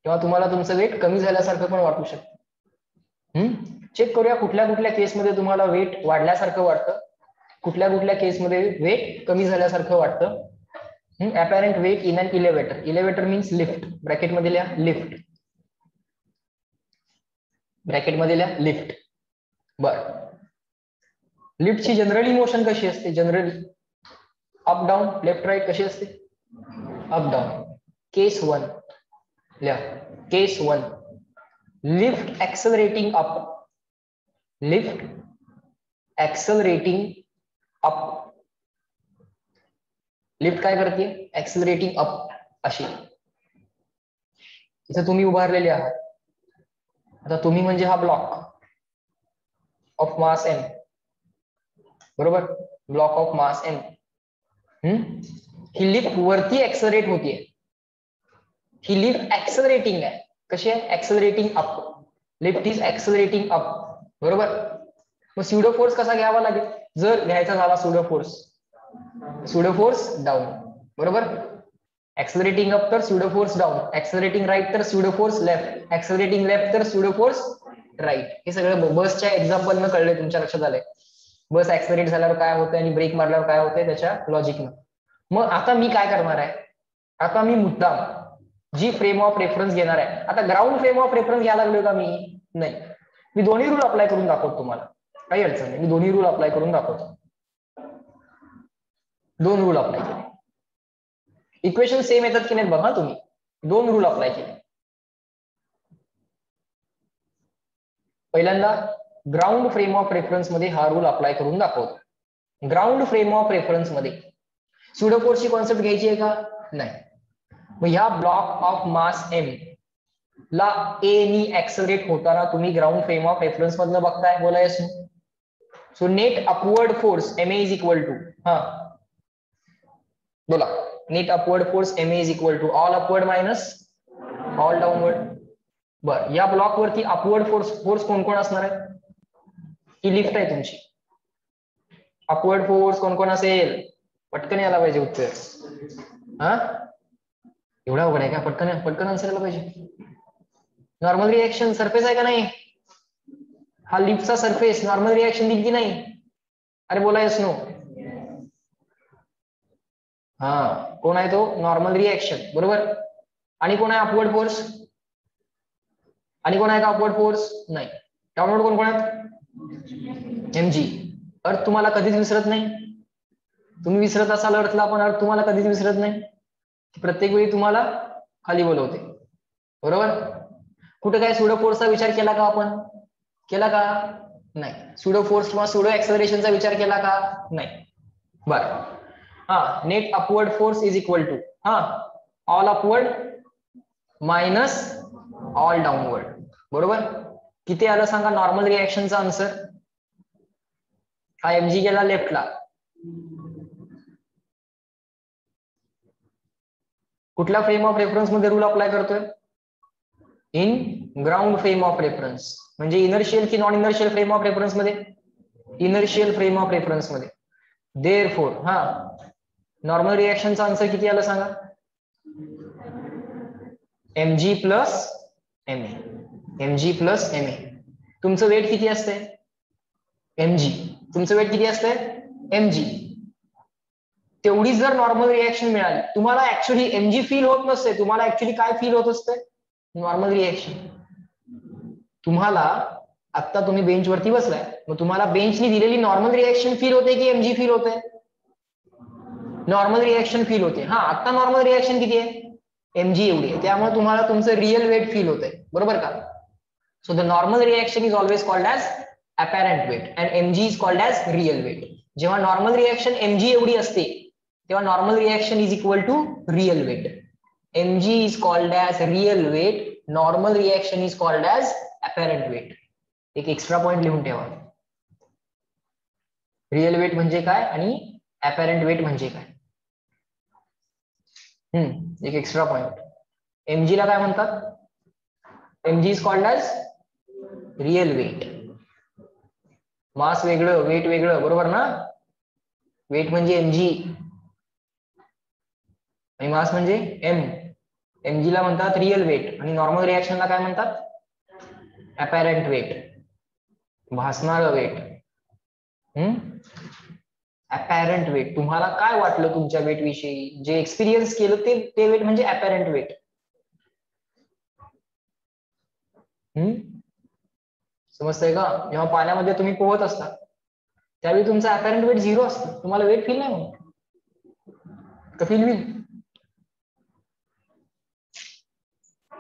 तेव्हा तुम्हाला तुमचं वेट कमी झाल्यासारखं पण वाटू शकतं. चेक करूया कुठल्या कुठल्या केसमध्ये तुम्हाला वेट वाढल्यासारखं वाटतं, कुठल्या कुठल्या केसमध्ये वेट कमी झाल्यासारखं वाटतं. Apparent weight in an elevator. Elevator means lift. ब्रॅकेटमध्ये लिहा लिफ्ट. ब्रॅकेटमध्ये लिहा लिफ्ट. बर, लिफ्टची जनरली मोशन कशी असते? Generally up down, left right कशी असते? Up down. केस 1 लिहा. Case 1 lift accelerating up. Lift accelerating up. Lift काय करते? ऍक्सलरेटिंग अप अशी. इथे तुम्ही उभारलेले आहात. आता तुम्ही म्हणजे हा ब्लॉक ऑफ मास एम, बरोबर? Block of mass M. ही लिफ्ट वरती ऍक्सलरेट होतीये. ही लिफ्ट ऍक्सलरेटिंग आहे. कशी आहे? Accelerating up. Lift is accelerating up, बरोबर? मग स्यूडो फोर्स कसा घ्यावा लागेल? जर घ्यायचा झाला pseudo force, pseudo force down, बरोबर? ऍक्सलरेटिंग अप तर स्यूडो फोर्स डाऊन, ऍक्सलरेटिंग राईट तर स्यूडो फोर्स लेफ्ट, ऍक्सलरेटिंग लेफ्ट तर स्यूडो फोर्स राईट. हे सगळं बसच्या एक्झाम्पल न कळले, तुमच्या लक्षात आलंय. बस ऍक्सलरेट झाल्यावर काय होतं आणि ब्रेक मारल्यावर काय होतंय त्याच्या लॉजिकनं. मग आता मी काय करणार आहे? आता मी मुद्दाम जी फ्रेम ऑफ रेफरन्स घेणार आहे. आता ग्राउंड फ्रेम ऑफ रेफरन्स घ्यायला लागलोय का मी? नाही. मी दोन्ही रूल अप्लाय करून दाखवतो तुम्हाला. काही अडचण नाही, मी दोन्ही रूल अप्लाय करून दाखवतो. दोन रूल अप्लाय केले. इक्वेशन सेम येतात की नाही बघा तुम्ही. दोन रूल अप्लाय केले. पहिल्यांदा ग्राउंड फ्रेम ऑफ रेफरन्स मध्ये हा रूल अप्लाय करून दाखवतो. ग्राउंड फ्रेम ऑफ रेफरन्स मध्ये स्यूडो फोर्सची कॉन्सेप्ट घ्यायची आहे का? नाही. मग ह्या ब्लॉक ऑफ मास एम ला ए नी ऍक्सलरेट होताना तुम्ही ग्राउंड फ्रेम ऑफ रेफरन्स मधनं बघताय. बोला yes. So net upward force M is equal to, हा बोला, net upward force M is equal to all upward minus all downward. बर, या ब्लॉक वरती अपवर्ड फोर्स कोण कोण असणार आहे? ही लिफ्ट आहे तुमची. अपवर्ड फोर्स कोण कोण असेल? पटकन यायला पाहिजे उत्तर. हा, एवढा अवघड आहे का? पटकन पटकन आन्सर यायला पाहिजे. नॉर्मल रिएक्शन सरफेस आहे का नाही? हा लिफ्टचा सरफेस नॉर्मल रिएक्शन देईल की नाही? अरे बोला येस नो. हा, कोण आहे तो? नॉर्मल रिएक्शन, बरोबर. आणि कोण आहे अपवर्ड फोर्स? आणि कोण आहे का अपवर्ड फोर्स? नाही. डाऊनवर्ड कोण कोण आहेत? एमजी. अर्थ तुम्हाला कधीच विसरत नाही. तुम्ही विसरत असाल अर्थला, पण अर्थ तुम्हाला कधीच विसरत नाही. प्रत्येक वेळी तुम्हाला खाली बोलवते, बरोबर. कुठे काय स्यूडो फोर्सचा विचार केला का आपण? केला का? नाही. स्यूडो फोर्स किंवा स्यूडो ऍक्सलरेशनचा विचार केला का? नाही. बर, हा, net upward force is equal to, हा, all upward minus all downward, बरोबर. किती आलं सांगा नॉर्मल रिएक्शनचा आन्सर? हा एमजी गेला लेफ्टला. कुठल्या फ्रेम ऑफ रेफरन्स मध्ये रूल अप्लाय करतोय? In ground frame of reference. म्हणजे इनर्शियल की non inertial frame of reference मध्ये? इनर्शियल फ्रेम ऑफ रेफरन्स मध्ये. देअरफॉर, हा, नॉर्मल रिएक्शनचा आन्सर किती आलं सांगा? mg plus ma, mg plus ma. तुमचं वेट किती असते? mg. तुमचं वेट किती असते? mg. तेवढीच जर नॉर्मल रिएक्शन मिळाली, तुम्हाला ऍक्च्युली mg फील होत नसते, तुम्हाला ऍक्च्युली काय फील होत असते? Normal reaction. तुम्हाला आता तुम्ही बेंचवरती बसलाय, मग तुम्हाला बेंचनी दिलेली नॉर्मल रिएक्शन फील होते की mg फील होते? नॉर्मल रिएक्शन फील होते. हा, आता नॉर्मल रिएक्शन किती आहे? mg एवढी आहे. त्यामुळे तुम्हाला तुमचं रिअल वेट फील होतंय, बरोबर का? So the normal reaction is always called as apparent weight and mg is called as real weight. जेव्हा नॉर्मल रिएक्शन mg एवढी असते तेव्हा normal reaction is equal to real weight. mg is called as real weight, normal reaction is called as apparent weight. एक extra point लिहून ठेवा. Real weight म्हणजे काय आणि अपॅरंट वेट म्हणजे काय? एक एक्स्ट्रा पॉइंट. mg ला काय म्हणतात? mg is called as real weight. Mass वेगळं, वेट वेगळं, बरोबर ना? वेट म्हणजे mg आणि मास म्हणजे m. mg ला म्हणतात रिअल वेट आणि नॉर्मल रिएक्शनला काय म्हणतात? अपॅरंट वेट, भासणारं वेट. अपॅरंट वेट. तुम्हाला काय वाटलं तुमच्या वेट विषयी? जे एक्सपिरियन्स केलं ते वेट म्हणजे अपॅरंट वेट. समजतंय का? जेव्हा पाण्यामध्ये तुम्ही पोहत असता त्यावेळी तुमचं अपॅरंट वेट 0 असतं, तुम्हाला वेट फील नाही होत का?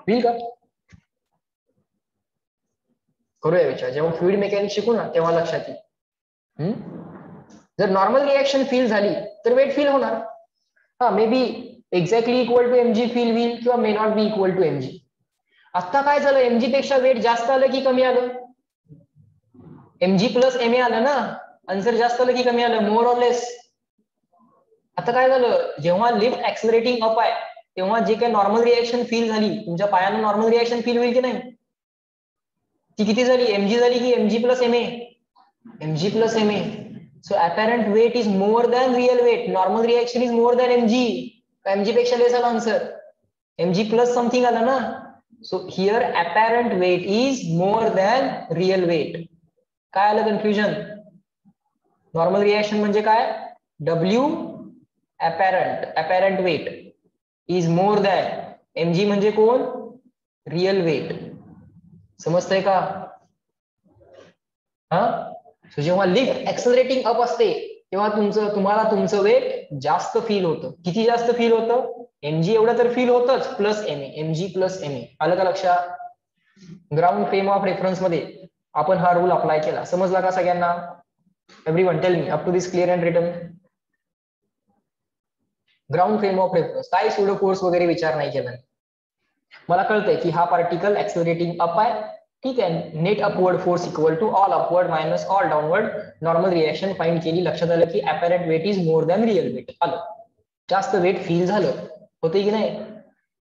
फील का? करूया विचार. जेव्हा फ्लुइड मेकॅनिक्स शिकू ना तेव्हा लक्षात येईल. जर नॉर्मल रिएक्शन फील झाली तर वेट फील होणार. हा, may be exactly equal to mg feel होईल किंवा may not be equal to mg. आता काय झालं? mg पेक्षा वेट जास्त आलं की कमी आलं? mg प्लस ma आलं ना. आन्सर जास्त आलं की कमी आलं? मोर ऑर लेस. आता काय झालं? जेव्हा लिफ्ट ऍक्सलरेटिंग अप आहे तेव्हा जे काही नॉर्मल रिएक्शन फील झाली, तुमच्या पायानं नॉर्मल रिएक्शन फील होईल की नाही? ती किती झाली? mg झाली की mg plus ma? mg plus ma. So apparent weight is more than real weight. Normal reaction is more than mg. mg पेक्षा लेस आला आन्सर. mg प्लस समथिंग आला ना. So here apparent weight is more than real weight. काय आलं confusion? Normal reaction म्हणजे काय? w apparent weight is more than mg म्हणजे कोण? Real weight. समजतंय का? हा, सो जेव्हा लिफ्ट ऍक्सलरेटिंग अप असते तेव्हा तुम्हाला तुमचं वेट जास्त फील होतं. किती जास्त फील होतं? mg एवढं तर फील होतच, plus ma. mg plus ma. आलं का लक्षात? ग्राउंड फ्रेम ऑफ रेफरन्स मध्ये आपण हा रूल अप्लाय केला. समजला का सगळ्यांना? Everyone tell me, up to this clear and written? Ground frame of reference काय सुडो फोर्स वगैरे विचार नाही केला. मला कळतंय की हा पार्टिकल ऍक्सलरेटिंग अप आहे, ठीक आहे. Net upward force equal to all upward minus all downward. Normal reaction find केली, लक्षात आलं की apparent weight is more than real weight. आलं, जास्त वेट फील झालं. होते की नाही?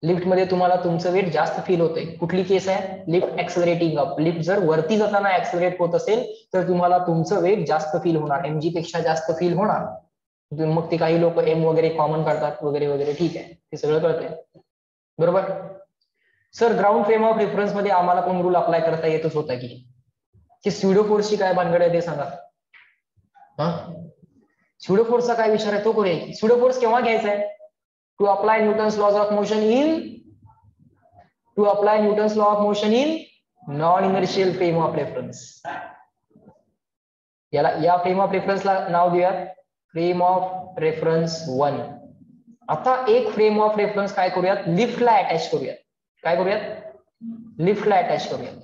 लिफ्ट मध्ये तुम्हाला तुमचं वेट जास्त फील होतंय. कुठली केस आहे? Lift accelerating up. लिफ्ट जर वरती जाताना ऍक्सलरेट होत असेल तर तुम्हाला तुमचं वेट जास्त फील होणार, mg पेक्षा जास्त फील होणार. मग ते काही लोक m वगैरे कॉमन काढतात वगैरे वगैरे, ठीक आहे, ते सगळं कळतंय, बरोबर? Sir ground frame of reference मध्ये आम्हाला कोण रूल अप्लाय करता येतच होता की स्युडो फोर्सची काय भानगड आहे ते सांगा. स्युडो फोर्सचा काय विचार आहे तो करूया. स्युडो फोर्स केव्हा घ्यायचा आहे? To apply Newton's laws of motion in non inertial frame of reference. या फ्रेम ऑफ रेफरन्सला नाव देऊया फ्रेम ऑफ रेफरन्स 1. आता एक फ्रेम ऑफ रेफरन्स काय करूयात? लिफ्टला अटॅच करूयात. काय करूयात? लिफ्टला अटॅच करूयात.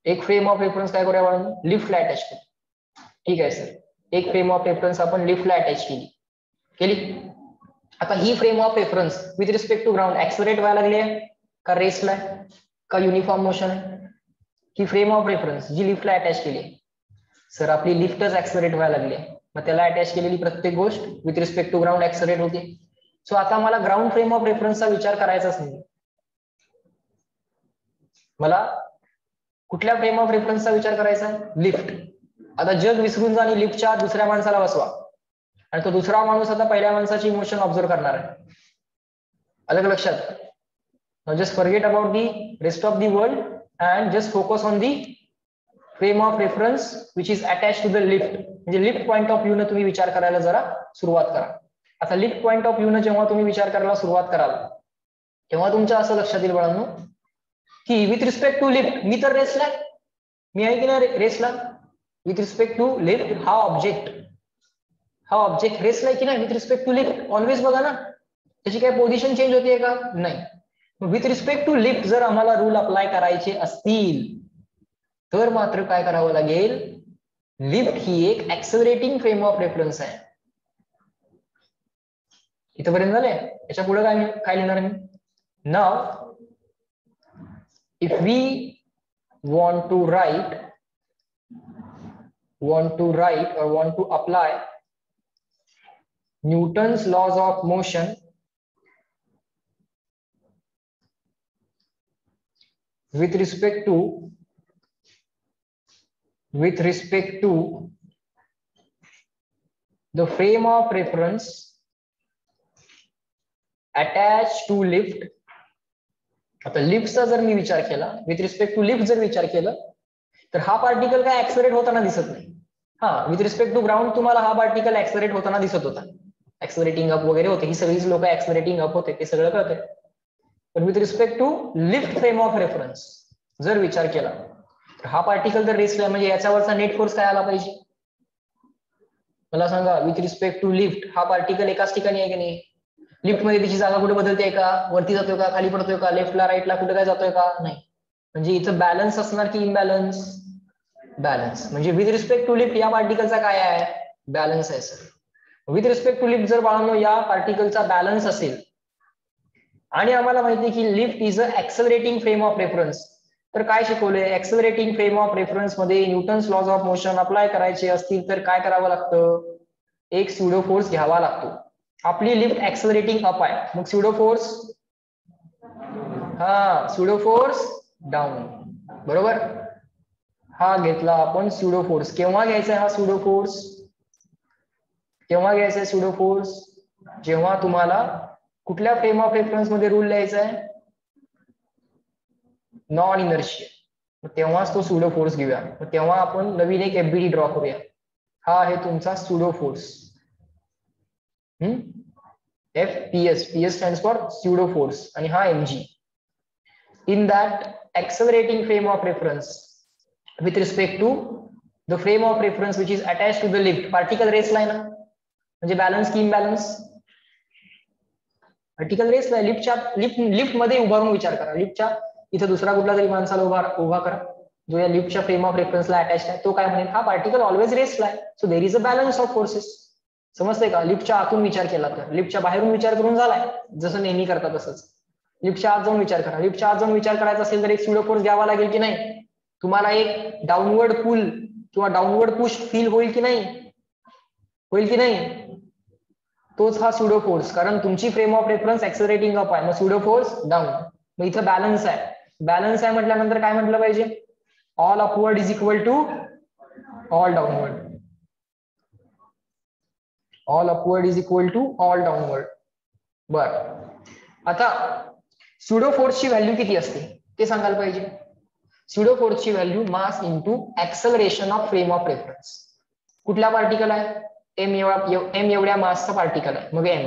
एक फ्रेम ऑफ रेफरन्स काय करूया म्हणून? लिफ्टला अटॅच करू. ठीक आहे सर, एक फ्रेम ऑफ रेफरन्स आपण लिफ्टला अटॅच केली. आता ही frame of reference with respect to ground accelerate व्हायला लागली आहे का रेस्टला आहे का युनिफॉर्म मोशन आहे? ही फ्रेम ऑफ रेफरन्स जी लिफ्टला अटॅच केली, सर आपली लिफ्टच ऍक्सलरेट व्हायला लागली आहे, मग त्याला अटॅच केलेली प्रत्येक गोष्ट विथ रिस्पेक्ट टू ग्राउंड ऍक्सलरेट होते. सो आता मला ग्राउंड फ्रेम ऑफ रेफरन्सचा विचार करायचाच नाही. मला कुठल्या फ्रेम ऑफ रेफरन्सचा विचार करायचा? लिफ्ट. आता जग विसरून जा आणि लिफ्टच्या दुसऱ्या माणसाला बसवा आणि तो दुसरा माणूस आता पहिल्या माणसाची मोशन ऑब्झर्व करणार आहे. अलग लक्षात. Now just forget about the rest of the world and just focus on the frame of reference which is attached to the lift. म्हणजे लिफ्ट पॉइंट ऑफ व्ह्यू न तुम्ही विचार करायला जरा सुरुवात करा. आता लिफ्ट पॉइंट ऑफ व्ह्यू न जेव्हा तुम्ही विचार करायला सुरुवात कराल तेव्हा तुमच्या असं लक्षात येईल बाळांनो की विथ रिस्पेक्ट टू लिफ्ट मी तर रेसला, मी आहे की नाही रेसला. विथ रिस्पेक्ट टू लिफ्ट हा ऑब्जेक्ट रेसला की नाही with respect to lift. Always बघा ना त्याची काय पोझिशन चेंज होतीये का? नाही. विथ रिस्पेक्ट टू लिफ्ट जर आम्हाला रूल अप्लाय करायचे असतील तर मात्र काय करावं लागेल, लिफ्ट ही एक ऍक्सेलरेटिंग फ्रेम ऑफ रेफरन्स आहे. इथपर्यंत झाले. याच्या पुढे काय लिहिणार मी? नाव if we want to write or want to apply Newton's laws of motion with respect to the frame of reference attached to lift. आता लिफ्टचा जर मी विचार केला, विथ रिस्पेक्ट टू लिफ्ट जर विचार केला तर हा पार्टिकल काय ऍक्सेलरेट होताना दिसत नाही. हा विथ रिस्पेक्ट टू ग्राउंड तुम्हाला हा पार्टिकल ऍक्सेलरेट होताना दिसत होता, ऍक्सेलरेटिंग अप वगैरे होते, ही सगळीच लोक ऍक्सेलरेटिंग अप होते, ते सगळं कळतंय. पण with respect to lift frame of reference जर विचार केला तर हा पार्टिकल जर रेसला म्हणजे याच्यावरचा नेट फोर्स काय आला पाहिजे मला सांगा. विथ रिस्पेक्ट टू लिफ्ट हा पार्टिकल एकाच ठिकाणी आहे की नाही? लिफ्ट मध्ये त्याची जागा कुठे बदलते का? वरती जातोय का? खाली पडतोय का? लेफ्टला राईटला कुठे काय जातोय का? नाही. म्हणजे इथं बॅलन्स असणार की इम्बॅलन्स? बॅलन्स. म्हणजे विथ रिस्पेक्ट टू लिफ्ट या पार्टिकलचा काय आहे? बॅलन्स आहे sir. With respect to lift जर बाळांनो या पार्टिकलचा बॅलन्स असेल आणि आम्हाला माहिती की lift is a accelerating frame of reference, तर काय शिकवलंय? ऍक्सेलरेटिंग फ्रेम ऑफ रेफरन्स मध्ये Newton's laws of motion apply करायचे असतील तर काय करावं लागतं? एक स्युडो फोर्स घ्यावा लागतो. आपली लिफ्ट ऍक्सेलरेटिंग अप आहे, मग स्युडो फोर्स डाऊन, बरोबर. हा घेतला आपण स्युडो फोर्स. केव्हा घ्यायचा हा स्युडो फोर्स? केव्हा घ्यायचा स्युडो फोर्स? जेव्हा तुम्हाला कुठल्या फ्रेम ऑफ रेफरन्स मध्ये रूल लिहायचा आहे? Non inertial. तेव्हाच तो स्युडो फोर्स घेऊया. तेव्हा आपण नवीन एक एफबीडी ड्रॉ करूया. हा आहे तुमचा pseudo force. FPS. PS stands for pseudo force आणि हा mg. In that accelerating frame of reference with respect to the frame of reference which is attached to the lift, particle race line म्हणजे balance की imbalance? Particle race ला lift मध्ये उभारून विचार करा. लिफ्टच्या इथं दुसरा कुठला तरी माणसाला उभा करा जो या लिफ्टच्या फ्रेम ऑफ रेफरन्सला अटॅच आहे. तो काय म्हणेल? हा पार्टिकल ऑलवेज रेसला आहे, so there is a balance of forces. समजतंय का? लिफ्टच्या आतून विचार केला तर, लिफ्टच्या बाहेरून विचार करून झालाय जसं नेहमी करता तसंच. लिफ्टच्या आत जाऊन विचार करा. लिफ्टच्या आत जाऊन विचार करायचा असेल तर एक स्युडो फोर्स घ्यावा लागेल की नाही? तुम्हाला एक डाऊनवर्ड पुल किंवा डाऊनवर्ड पुश फील होईल की नाही? होईल की नाही? तोच हा स्युडो फोर्स, कारण तुमची फ्रेम ऑफ रेफरन्स ऍक्सेलरेटिंग अप आहे, मग स्युडो फोर्स डाऊन. मग इथं बॅलन्स आहे. बॅलन्स आहे म्हटल्यानंतर काय म्हटलं पाहिजे? All upward is equal to all downward. All upward is equal to all downward. बर, आता स्युडो फोर्सची व्हॅल्यू किती असते ते सांगायला पाहिजे. स्युडो फोर्सची value mass into acceleration of frame of reference. कुठला पार्टिकल आहे? एम एवढ्या मासचा पार्टिकल आहे, मग एम,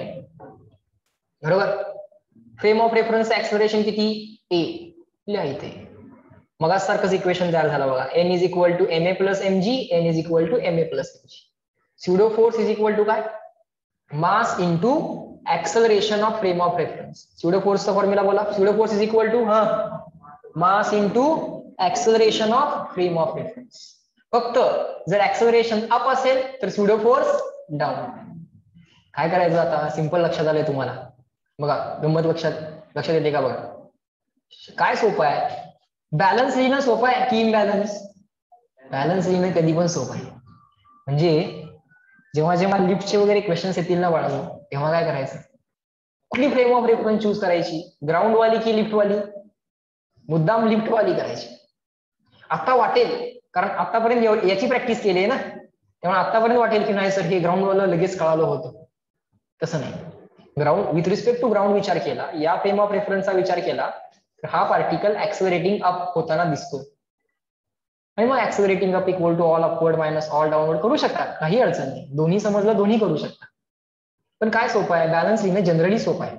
बरोबर. फ्रेम ऑफ रेफरन्स ऍक्सेलरेशन किती? ए. लिहा इथे. मग सारखंच इक्वेशन तयार झालं बघा. N is equal to M A plus M G, N is equal to M A plus M G. Pseudo force is equal to काय? Mass into acceleration of frame of reference. Pseudo फोर्सचा formula बोला. Pseudo force is equal to mass into acceleration of frame of reference. फक्त जर acceleration up असेल तर pseudo force down. काय करायचं आता? सिंपल लक्षात आलंय तुम्हाला. बघा गंमत लक्षात येते का? बघा काय सोपं आहे. बॅलन्स लिहिणं सोपं आहे की इम्बॅलन्स? बॅलन्स लिहिणं कधी पण सोपं आहे. म्हणजे जेव्हा जेव्हा लिफ्टचे वगैरे क्वेश्चन्स येतील ना बाळांनो, तेव्हा काय करायचं? कुठली फ्रेम ऑफ रेफरन्स चूज करायची? ग्राउंड वाली की लिफ्ट वाली? मुद्दाम लिफ्ट वाली करायची. आता वाटेल, कारण आतापर्यंत याची प्रॅक्टिस केली आहे ना, तेव्हा आतापर्यंत वाटेल की नाही सर हे ग्राउंड वाला लगेच कळालं होतं. तसं नाही. Ground with respect to ground विचार केला, या फ्रेम ऑफ रेफरन्सचा विचार केला, तर हा पार्टिकल ऍक्सलरेटिंग अप होताना दिसतो. आणि मग accelerating up equal to all upward minus all downward करू शकता, काही अडचण नाही. दोन्ही समजलं, दोन्ही करू शकता. पण काय सोपं आहे, बॅलन्स लिहिणं जनरली सोपं आहे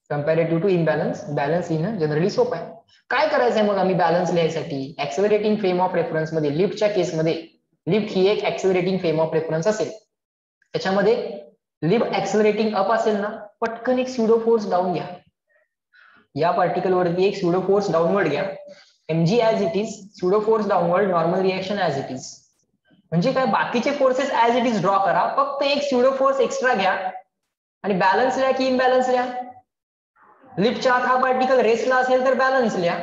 कम्पॅरेटिव्ह टू इम्बॅलन्स. बॅलन्स लिहिणं जनरली सोपं आहे. काय करायचंय मग आम्ही बॅलन्स लिहायसाठी? ऍक्सलरेटिंग फ्रेम ऑफ रेफरन्स मध्ये, लिफ्टच्या केसमध्ये, लिफ्ट ही एक ऍक्सलरेटिंग फ्रेम ऑफ रेफरन्स असेल, त्याच्यामध्ये लिफ्ट ऍक्सलरेटिंग अप असेल ना, पटकन एक स्युडो फोर्स डाऊन घ्या. या पार्टिकल वरती एक स्युडो फोर्स डाऊनवर्ड घ्या. mg as it is, pseudo force downward, normal reaction as it is. म्हणजे काय, बाकीचे forces as it is draw करा, फक्त एक स्युडो फोर्स एक्स्ट्रा घ्या आणि बॅलन्स लिहा की इम्बॅलन्स लिहा. लिफ्टच्या आत हा पार्टिकल रेस्टला असेल तर बॅलन्स लिहा,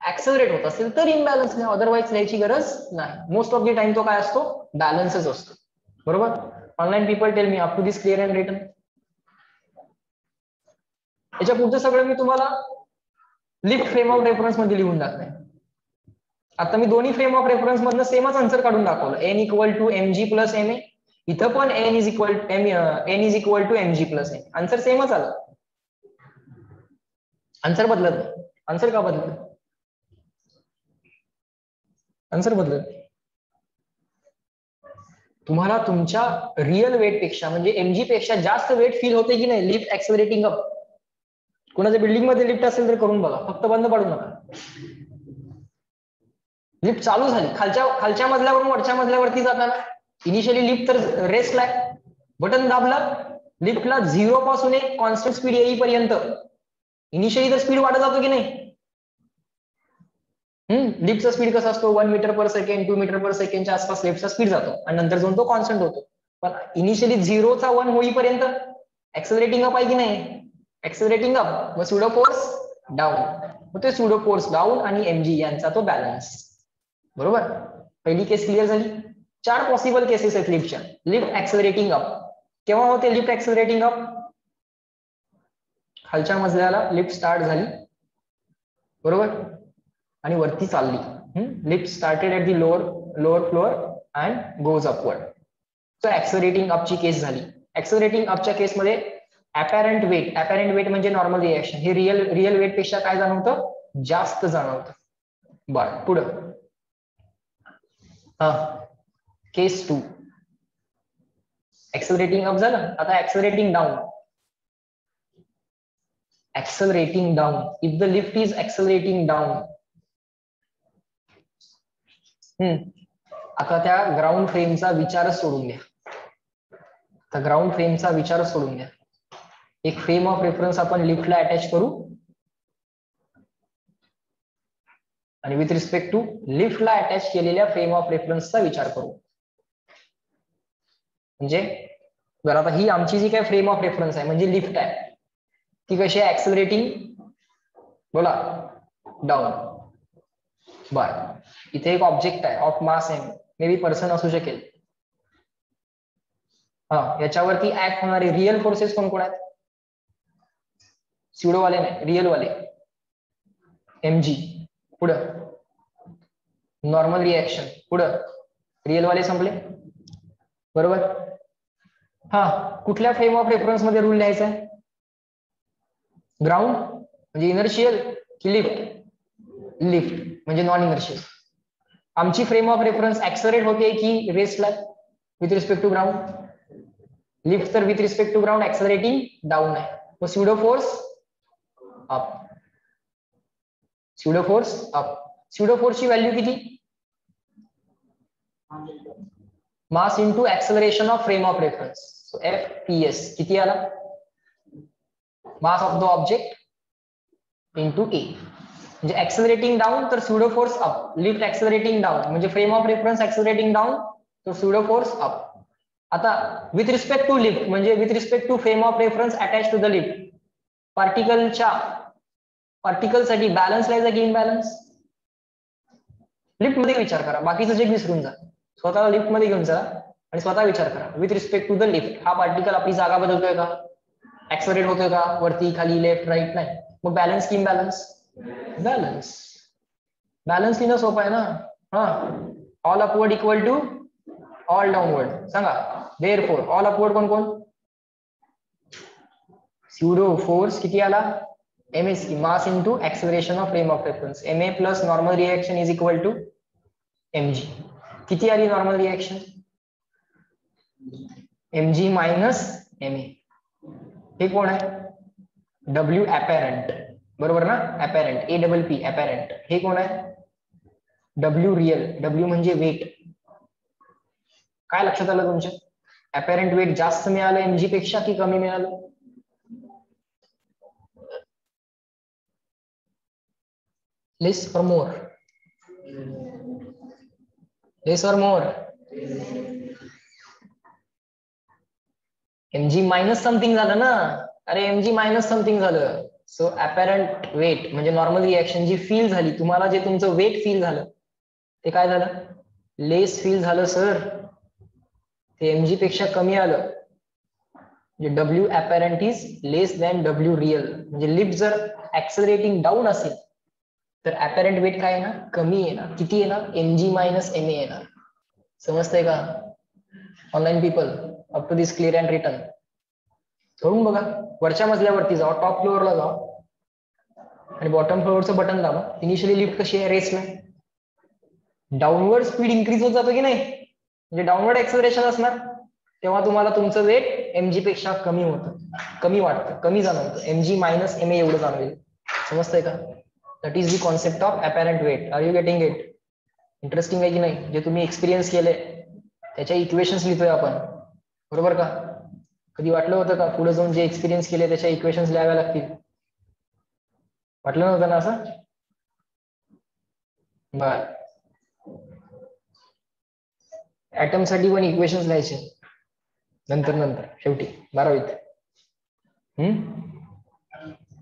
ऍक्सलरेट होत असेल तर इम्बॅलन्स लिहा, अदरवाईज लिहायची गरज नाही. मोस्ट ऑफ द टाइम तो काय असतो, बॅलन्सच असतो. बरोबर. Online people tell me up to this clear and written. याच्या पुढचं सगळं मी तुम्हाला लिफ्ट फ्रेम ऑफ रेफरन्स मध्ये लिहून दाखवेन. आता मी दोन्ही फ्रेम ऑफ रेफरन्स मधनं सेमच आन्सर काढून दाखवलं. N equal to mg plus ma. इथं पण N is equal to mg plus ma. Answer सेमच आलं. आन्सर बदलत नाही. आन्सर का बदलत? आन्सर बदलत. तुम्हाला तुमच्या रिअल वेट पेक्षा म्हणजे mg पेक्षा जास्त वेट फील होते की नाही लिफ्ट ऍक्सलरेटिंग अप? कोणाच्या बिल्डिंग मध्ये लिफ्ट असेल तर करून बघा, फक्त बंद पाडू नका. लिफ्ट चालू झाली, खालच्या मजल्यावरून वरच्या मजल्यावरती जाताना इनिशियली लिफ्ट तर रेस्टला आहे, बटन दाबलं, लिफ्टला 0 पासून एक कॉन्स्टंट स्पीड येईपर्यंत इनिशियली तर स्पीड वाढत जातो की नाही? लिफ्टचा स्पीड कसा असतो, 1 मीटर पर सेकंड, 2 मीटर पर सेकंडच्या आसपास लिफ्टचा स्पीड जातो आणि नंतर जाऊन तो कॉन्स्टंट होतो. पण इनिशियली 0 चा 1 होईपर्यंत ऍक्सलरेटिंग अप आहे की नाही? ऍक्सलरेटिंग अप, मग स्युडो फोर्स डाऊन, मग ते स्युडो फोर्स डाऊन आणि mg यांचा तो बॅलन्स. बरोबर. पहिली केस क्लिअर झाली. 4 पॉसिबल केसेस आहेत लिफ्टच्या. लिफ्ट ऍक्सलरेटिंग अप केव्हा होते? लिफ्ट ऍक्सलरेटिंग अप, खालच्या मजल्याला लिफ्ट स्टार्ट झाली, बरोबर, आणि वरती चालली. Lift started at the lower floor and goes upward. So accelerating अपची केस झाली. ऍक्सलरेटिंग अपच्या केसमध्ये अपॅरंट वेट म्हणजे नॉर्मल रिएक्शन, हे रिअल वेट पेक्षा काय जाणवतं? जास्त जाणवतं. बरं, पुढं केस 2. ऍक्सलरेटिंग अप झालं, आता ऍक्सलरेटिंग down. Accelerating down. If the lift is accelerating down, आता त्या ग्राउंड फ्रेमचा विचारच सोडून द्या. तर ग्राउंड फ्रेमचा विचार सोडून द्या. एक फ्रेम ऑफ रेफरन्स आपण लिफ्टला अटॅच करू आणि विथ रिस्पेक्ट टू लिफ्टला अटॅच केलेल्या फ्रेम ऑफ रेफरन्सचा विचार करू. म्हणजे जर आता ही आमची जी काय फ्रेम ऑफ रेफरन्स आहे म्हणजे लिफ्ट आहे, ती कशी आहे? ऍक्सलरेटिंग, बोला, डाऊन. बर, इथे एक ऑब्जेक्ट आहे of mass M, may be person असू शकेल. याच्यावरती ऍक्ट होणारे रिअल फोर्सेस कोण कोण आहेत? स्युडो वाले नाही, रिअल वाले. mg, पुढं नॉर्मल रिएक्शन, पुढं रिअल वाले संपले. बरोबर. कुठल्या फ्रेम ऑफ रेफरन्स मध्ये रूल लिहायचा आहे? ग्राउंड म्हणजे इनर्शियल की लिफ्ट? लिफ्ट म्हणजे नॉन इनर्शियल. आमची फ्रेम ऑफ रेफरन्स ऍक्सलरेट होते की रेस्टला with respect to ground? Lift तर with respect to ground accelerating down आहे. मग pseudo force up. Pseudo force up. Pseudo फोर्सची व्हॅल्यू किती? Mass into acceleration of frame of reference. So FPS किती आला? Mass of the object into A. म्हणजे ऍक्सलरेटिंग down तर pseudo force up, lift accelerating down म्हणजे frame of reference accelerating down तर pseudo force up. आता with respect to lift म्हणजे with respect to frame of reference attach to the lift, पार्टिकलसाठी balance लिहायचा की imbalance? Lift मध्ये विचार करा, बाकीचं जग विसरून जा. स्वतःला लिफ्ट मध्ये घेऊन जा आणि स्वतः विचार करा. With respect to the lift हा पार्टिकल आपली जागा बदलतोय का? ऍक्सलरेट होतोय का? वरती खाली लेफ्ट राईट? नाही. मग बॅलन्स की इम्बॅलन्स? बॅलन्स. बॅलन्स लिहिणं सोपं आहे ना. All upward equal to all downward. सांगा देअरफॉर ऑल अपवर्ड कोण कोण? स्यूडो फोर्स किती आला, msc mass into acceleration of frame of reference, ma plus normal reaction is equal to mg. किती आली normal reaction, mg minus ma. हे कोण आहे, w अपॅरंट, बरोबर ना, अपॅरंट APP अपॅरंट. हे कोण आहे, w रियल, w म्हणजे वेट. काय लक्षात आलं तुमच्या, अपॅरंट वेट जास्त मिळालं mg पेक्षा की कमी मिळालं, लेस और मोर, लेस और मोर, mg मायनस समथिंग झालं ना, अरे mg मायनस समथिंग झालं. सो अपॅरंट वेट म्हणजे नॉर्मल रिएक्शन जी फील झाली तुम्हाला, जे तुमचं वेट फील झालं ते काय झालं, लेस फील झालं सर, ते mg पेक्षा कमी आलं. म्हणजे w apparent is less than w real. म्हणजे लिफ्ट जर ऍक्सेलरेटिंग डाऊन असेल तर अपॅरंट वेट काय येणार, कमी येणार. किती येणार, mg मायनस ma येणार. समजतंय का online people, up to this clear and return. करून बघा, वरच्या मजल्यावरती जावा, टॉप फ्लोअरला जावा आणि बॉटम फ्लोअरचं बटन दाबा. इनिशियली लिफ्ट कशी आहे, रेसला, डाऊनवर्ड स्पीड इन्क्रीज होत जातो की नाही, म्हणजे डाऊनवर्ड एक्सेलरेशन असणार, तेव्हा तुम्हाला तुमचं वेट mg पेक्षा कमी होतं, कमी वाटतं, कमी जाणवतं, mg मायनस ma एवढं जाणवेल. समजतंय का, that is the concept of apparent weight. Are you getting it? Interesting आहे की नाही, जे तुम्ही एक्सपिरियन्स केले त्याच्या इक्वेशन्स लिहितोय आपण, बरोबर का. कधी वाटलं होतं का पुढे जाऊन जे एक्सपिरियन्स केले त्याच्या इक्वेशन्स लिहाव्या लागतील, वाटलं नव्हतं ना असं. बर, ऍटम साठी पण इक्वेशन्स लिहायचे नंतर शेवटी 12वीत.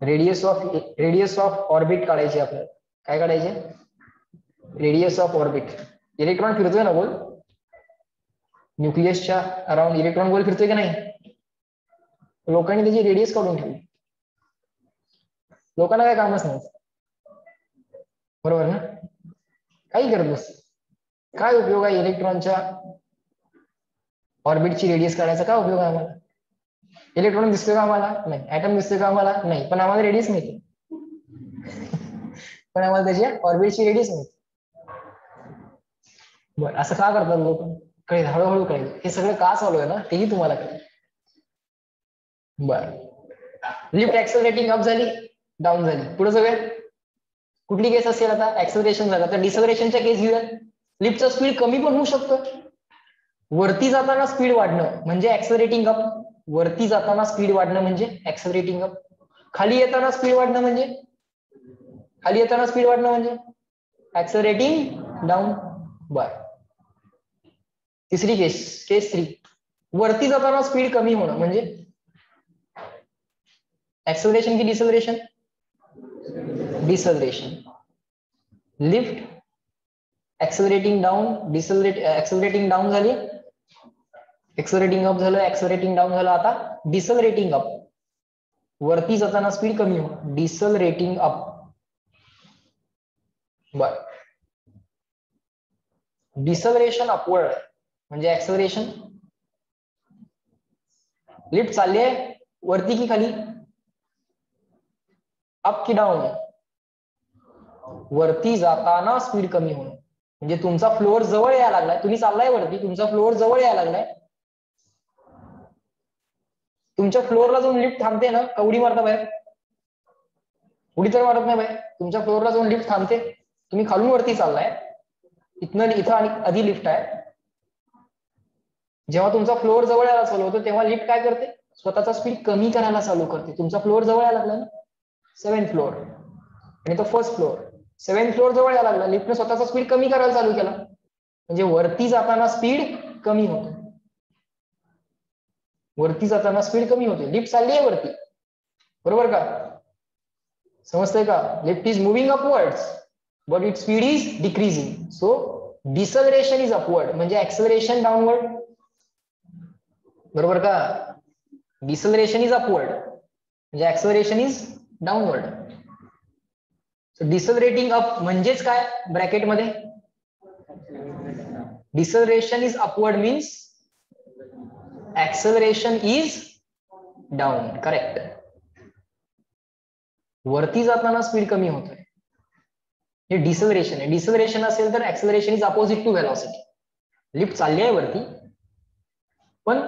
रेडियस ऑफ ऑर्बिट काढायचे आपल्याला. काय काढायचे, रेडियस ऑफ ऑर्बिट. इलेक्ट्रॉन फिरतोय ना गोल, न्यूक्लियसच्या अराउंड इलेक्ट्रॉन गोल फिरतोय की नाही, लोकांनी त्याची रेडियस काढून ठेवली. लोकांना काय कामच नाही, बरोबर ना, काही करत बस. काय उपयोग आहे इलेक्ट्रॉनच्या ऑर्बिटची रेडियस काढायचा, काय उपयोग आहे आम्हाला. इलेक्ट्रॉन दिसतोय का आम्हाला, नाही. ऍटम दिसतोय का आम्हाला, नाही. पण आम्हाला रेडियस मिळते, पण आम्हाला त्याची ऑर्बिटची रेडियस मिळते. बरं, असं का करतात लोक, कळेल हळूहळू कळेल. हे सगळं का चालू आहे ना तेही तुम्हाला कळेल. बर, लिफ्ट ऍक्सेलरेटिंग अप झाली, डाऊन झाली, पुढे सगळं कुठली केस असेल आता, ऍक्सेलरेशन झालं तर डिसलरेशनच्या केस घेऊया. लिफ्टचा स्पीड कमी पण होऊ शकतो. वरती जाताना स्पीड वाढणं म्हणजे ऍक्सेलरेटिंग अप, वरती जाताना स्पीड वाढणं म्हणजे ऍक्सेलरेटिंग अप, खाली येताना स्पीड वाढणं म्हणजे, खाली येताना स्पीड वाढणं म्हणजे ऍक्सेलरेटिंग डाऊन. बर, तिसरी केस, केस 3, वरती जाताना स्पीड कमी होणं म्हणजे ऍक्सेलरेशन की deceleration, deceleration. Lift accelerating down, accelerating down झाली, एक्सेलरेटिंग अप झालं, एक्सेलरेटिंग डाऊन झालं, आता डिसलरेटिंग अप, वरती जाताना स्पीड कमी हो, डिसलरेटिंग अप. बर, डिसलरेशन अपवर्ड म्हणजे ऍक्सेलरेशन, लिफ्ट चालली आहे वरती की खाली, अप की डाऊन, वरती जाताना स्पीड कमी होणं म्हणजे तुमचा फ्लोअर जवळ यायला लागलाय, तुम्ही चाललाय वरती, तुमचा फ्लोअर जवळ यायला लागलाय, तुमच्या फ्लोअरला जाऊन लिफ्ट थांबते ना, उडी मारता बाहेर, उडी तर मारत नाही बाहेर, तुमच्या फ्लोअरला जाऊन लिफ्ट थांबते, तुम्ही खालून वरती चाललाय, इथं आणि आधी लिफ्ट आहे. जेव्हा तुमचा फ्लोअर जवळ यायला चालू होतो तेव्हा लिफ्ट काय करते, स्वतःचा स्पीड कमी करायला चालू करते. तुमचा फ्लोअर जवळ यायला लागला ना, 7th फ्लोअर आणि तो 1st फ्लोअर, 7th फ्लोअर जवळ यायला लागला, लिफ्टने स्वतःचा स्पीड कमी करायला चालू केला, म्हणजे वरती जाताना स्पीड कमी होते, वरती जाताना स्पीड कमी होते. लिफ्ट चालली आहे वरती, बरोबर का, समजतंय का. Lift is moving upwards but it speed is decreasing. So deceleration is upward म्हणजे ऍक्सेलरेशन डाऊनवर्ड, बरोबर का. डिसलरेशन इज अपवर्ड म्हणजे acceleration is downward. So decelerating up म्हणजेच काय, ब्रॅकेटमध्ये deceleration is upward means acceleration is down, correct. वरती जाताना speed कमी होतोय, हे डिसेलरेशन आहे. डिसेलरेशन असेल तर acceleration is opposite to velocity. Lift चालली आहे वरती पण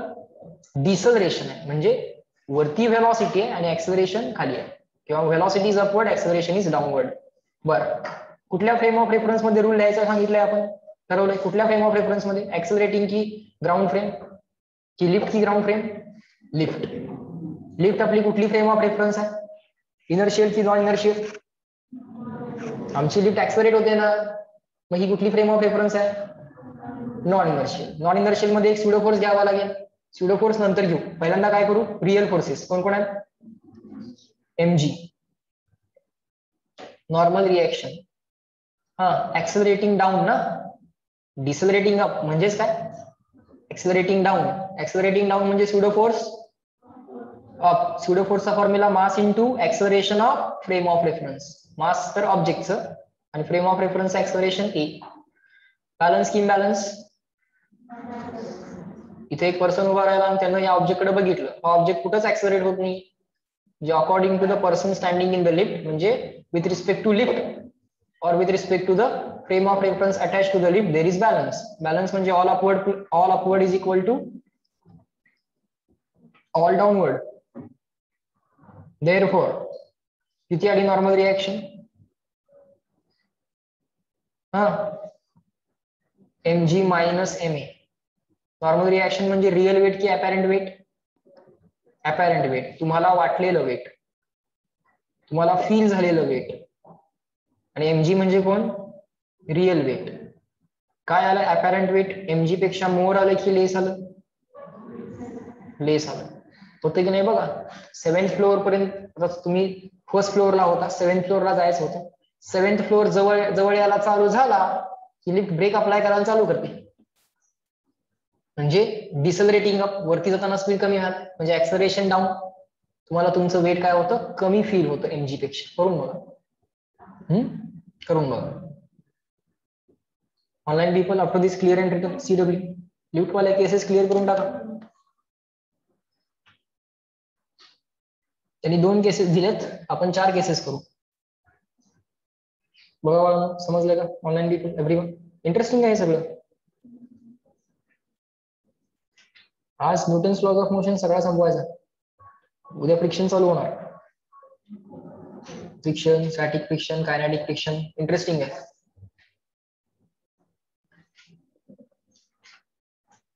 डिसेलरेशन आहे, म्हणजे वरती व्हेलॉसिटी आहे आणि ऍक्सेलरेशन खाली आहे, किंवा velocity is upward, acceleration is downward. बरं, कुठल्या फ्रेम ऑफ रेफरन्स मध्ये रूल द्यायचा सांगितलंय आपण, ठरवलंय कुठल्या फ्रेम ऑफ रेफरन्स मध्ये, ऍक्सेलरेटिंग की ग्राउंड फ्रेम, की लिफ्ट की ग्राउंड फ्रेम? लिफ्ट. लिफ्ट आपली कुठली फ्रेम ऑफ रेफरन्स आहे, इनर्शियल की नॉन इनर्शियल? आमची लिफ्ट ऍक्सेलरेट होते ना, मग ही कुठली फ्रेम ऑफ रेफरन्स आहे? Non inertial. नॉन इनर्शियल मध्ये एक स्युडो फोर्स घ्यावा लागेल, स्युडो फोर्स नंतर घेऊ, पहिल्यांदा काय करू, रिअल फोर्सेस कोण कोण आहेत? mg, normal reaction. हा, ऍक्सेलरेटिंग डाऊन ना, डिसेलरेटिंग अप म्हणजेच काय, ऍक्सेलरेटिंग डाऊन. ऍक्सेलरेटिंग डाऊन म्हणजे स्युडो फोर्स अप. स्युडो फोर्सचा formula mass into acceleration of frame of reference. Mass तर ऑब्जेक्टचं आणि frame of reference acceleration A. Balance की इम्बॅलन्स? इथे एक पर्सन उभा राहिला आणि त्यानं या ऑब्जेक्ट कडे बघितलं, हा ऑब्जेक्ट कुठंच ऍक्सेलरेट होत नाही, जे according to the person standing in the lift, म्हणजे with respect to lift or with respect to the frame of reference attached to the lift, there is balance. Balance म्हणजे all upward is equal to all downward. Therefore किती आली normal reaction? हा, mg minus ma. Normal reaction म्हणजे real weight की apparent weight? अपॅरंट weight, तुम्हाला वाटलेलं weight, तुम्हाला feel झालेलं वेट. आणि mg म्हणजे कोण? Real weight. काय आलं अपॅरंट वेट? mg पेक्षा मोर आलं की लेस आलं? लेस आलं. होतं की नाही बघा, 7th फ्लोअर पर्यंत तुम्ही फर्स्ट फ्लोअरला होता, 7th फ्लोअरला जायचं होतं, 7th फ्लोअर जवळ यायला चालू झाला की लिफ्ट ब्रेक अप्लाय करायला चालू करते, म्हणजे डिसेलरेटिंग अप, वरती जाताना स्पीड कमी होणार, म्हणजे ऍक्सेलरेशन डाऊन. तुम्हाला तुमचं वेट काय होतं, कमी फील होतं mg पेक्षा. करून बघा, करून बघा. Online people up to this clear and written CW. Lift वाले केसेस क्लिअर करून टाका. त्यांनी 2 केसेस दिलेत, आपण 4 केसेस करू. बघा बघा, समजलं का ऑनलाईन पीपल, एव्हरीवन? इंटरेस्टिंग आहे सगळं. आज न्यूटन्स लॉज ऑफ मोशन सगळा संपवायचा, उद्या फ्रिक्शन चालू होणार. Friction, static friction, kinetic friction, interesting आहे.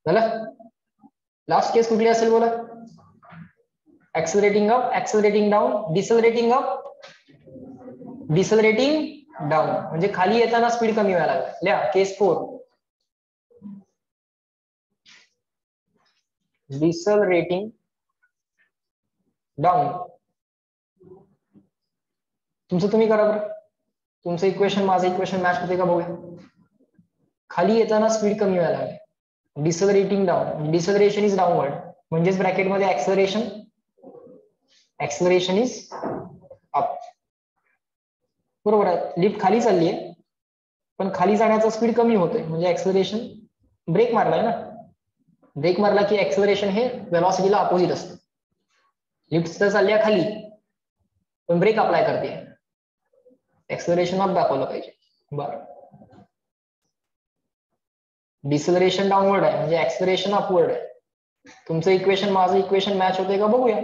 झालं? लास्ट केस कुठली असेल बोला? ऍक्सेलरेटिंग अप, ऍक्सेलरेटिंग डाऊन, डिसेलरेटिंग अप, डिसेलरेटिंग डाऊन, म्हणजे खाली येताना स्पीड कमी व्हायला लागला. लिहा केस 4, डिसेलरेटिंग डाऊन. तुमचं तुम्ही करा बरं, तुमचं इक्वेशन माझं इक्वेशन मॅच होते का बघूया. खाली येताना स्पीड कमी व्हायला लागली, डिसेलरेटिंग डाऊन, डिसेलरेशन इज डाऊनवर्ड, म्हणजेच ब्रॅकेट मध्ये ऍक्सेलरेशन, ऍक्सेलरेशन इज अप. बरोबर आहे, लिफ्ट खाली चालली आहे पण खाली जाण्याचा स्पीड कमी होतोय, म्हणजे ऍक्सेलरेशन, ब्रेक मारलाय ना, ब्रेक मारला की ऍक्सेलरेशन हे वेलॉसिटीला अपोजिट असतं. लिफ्ट तर चालल्या खाली पण ब्रेक अप्लाय करते, ऍक्सेलरेशन अप दाखवलं पाहिजे. बरं, डिसेलरेशन डाऊनवर्ड आहे म्हणजे ऍक्सेलरेशन अपवर्ड आहे. तुमचं इक्वेशन माझं इक्वेशन मॅच होते का बघूया.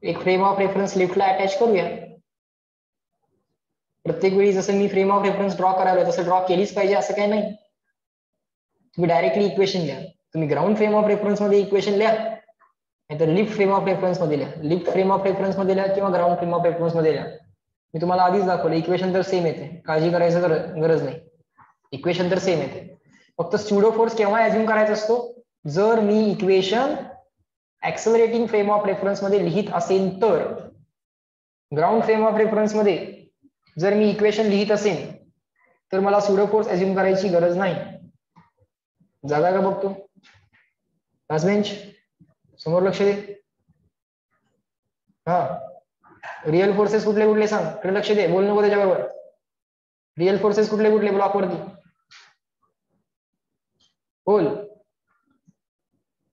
एक फ्रेम ऑफ रेफरन्स लिफ्टला अटॅच करूया. प्रत्येक वेळी जसं मी फ्रेम ऑफ रेफरन्स ड्रॉ करायला तसं ड्रॉ केलीच पाहिजे असं काही नाही. तुम्ही डायरेक्टली इक्वेशन लिहा, तुम्ही ग्राउंड फ्रेम ऑफ रेफरन्स मध्ये इक्वेशन लिहा, नाहीतर लिफ्ट फ्रेम ऑफ रेफरन्स मध्ये लिहा. लिफ्ट फ्रेम ऑफ रेफरन्स मध्ये लिहा किंवा ग्राउंड फ्रेम ऑफ रेफरन्स मध्ये लिहा. मी तुम्हाला आधीच दाखवलं, इक्वेशन तर सेम येते, काळजी करायचं गरज नाही, इक्वेशन तर सेम येते. फक्त स्युडो फोर्स केव्हा अज्युम करायचा असतो, जर मी इक्वेशन ऍक्सेलरेटिंग फ्रेम ऑफ रेफरन्स मध्ये लिहित असेल तर. ग्राउंड फ्रेम ऑफ रेफरन्स मध्ये जर मी इक्वेशन लिहित असेल तर मला स्युडो फोर्स अज्युम करायची गरज नाही. जागा का बघतो, लास्ट बेंच समोर लक्ष दे. हा, रिअल फोर्सेस कुठले कुठले सांग, कडे लक्ष दे, बोल नको त्याच्याबरोबर. रिअल फोर्सेस कुठले कुठले ब्लॉक वरती बोल.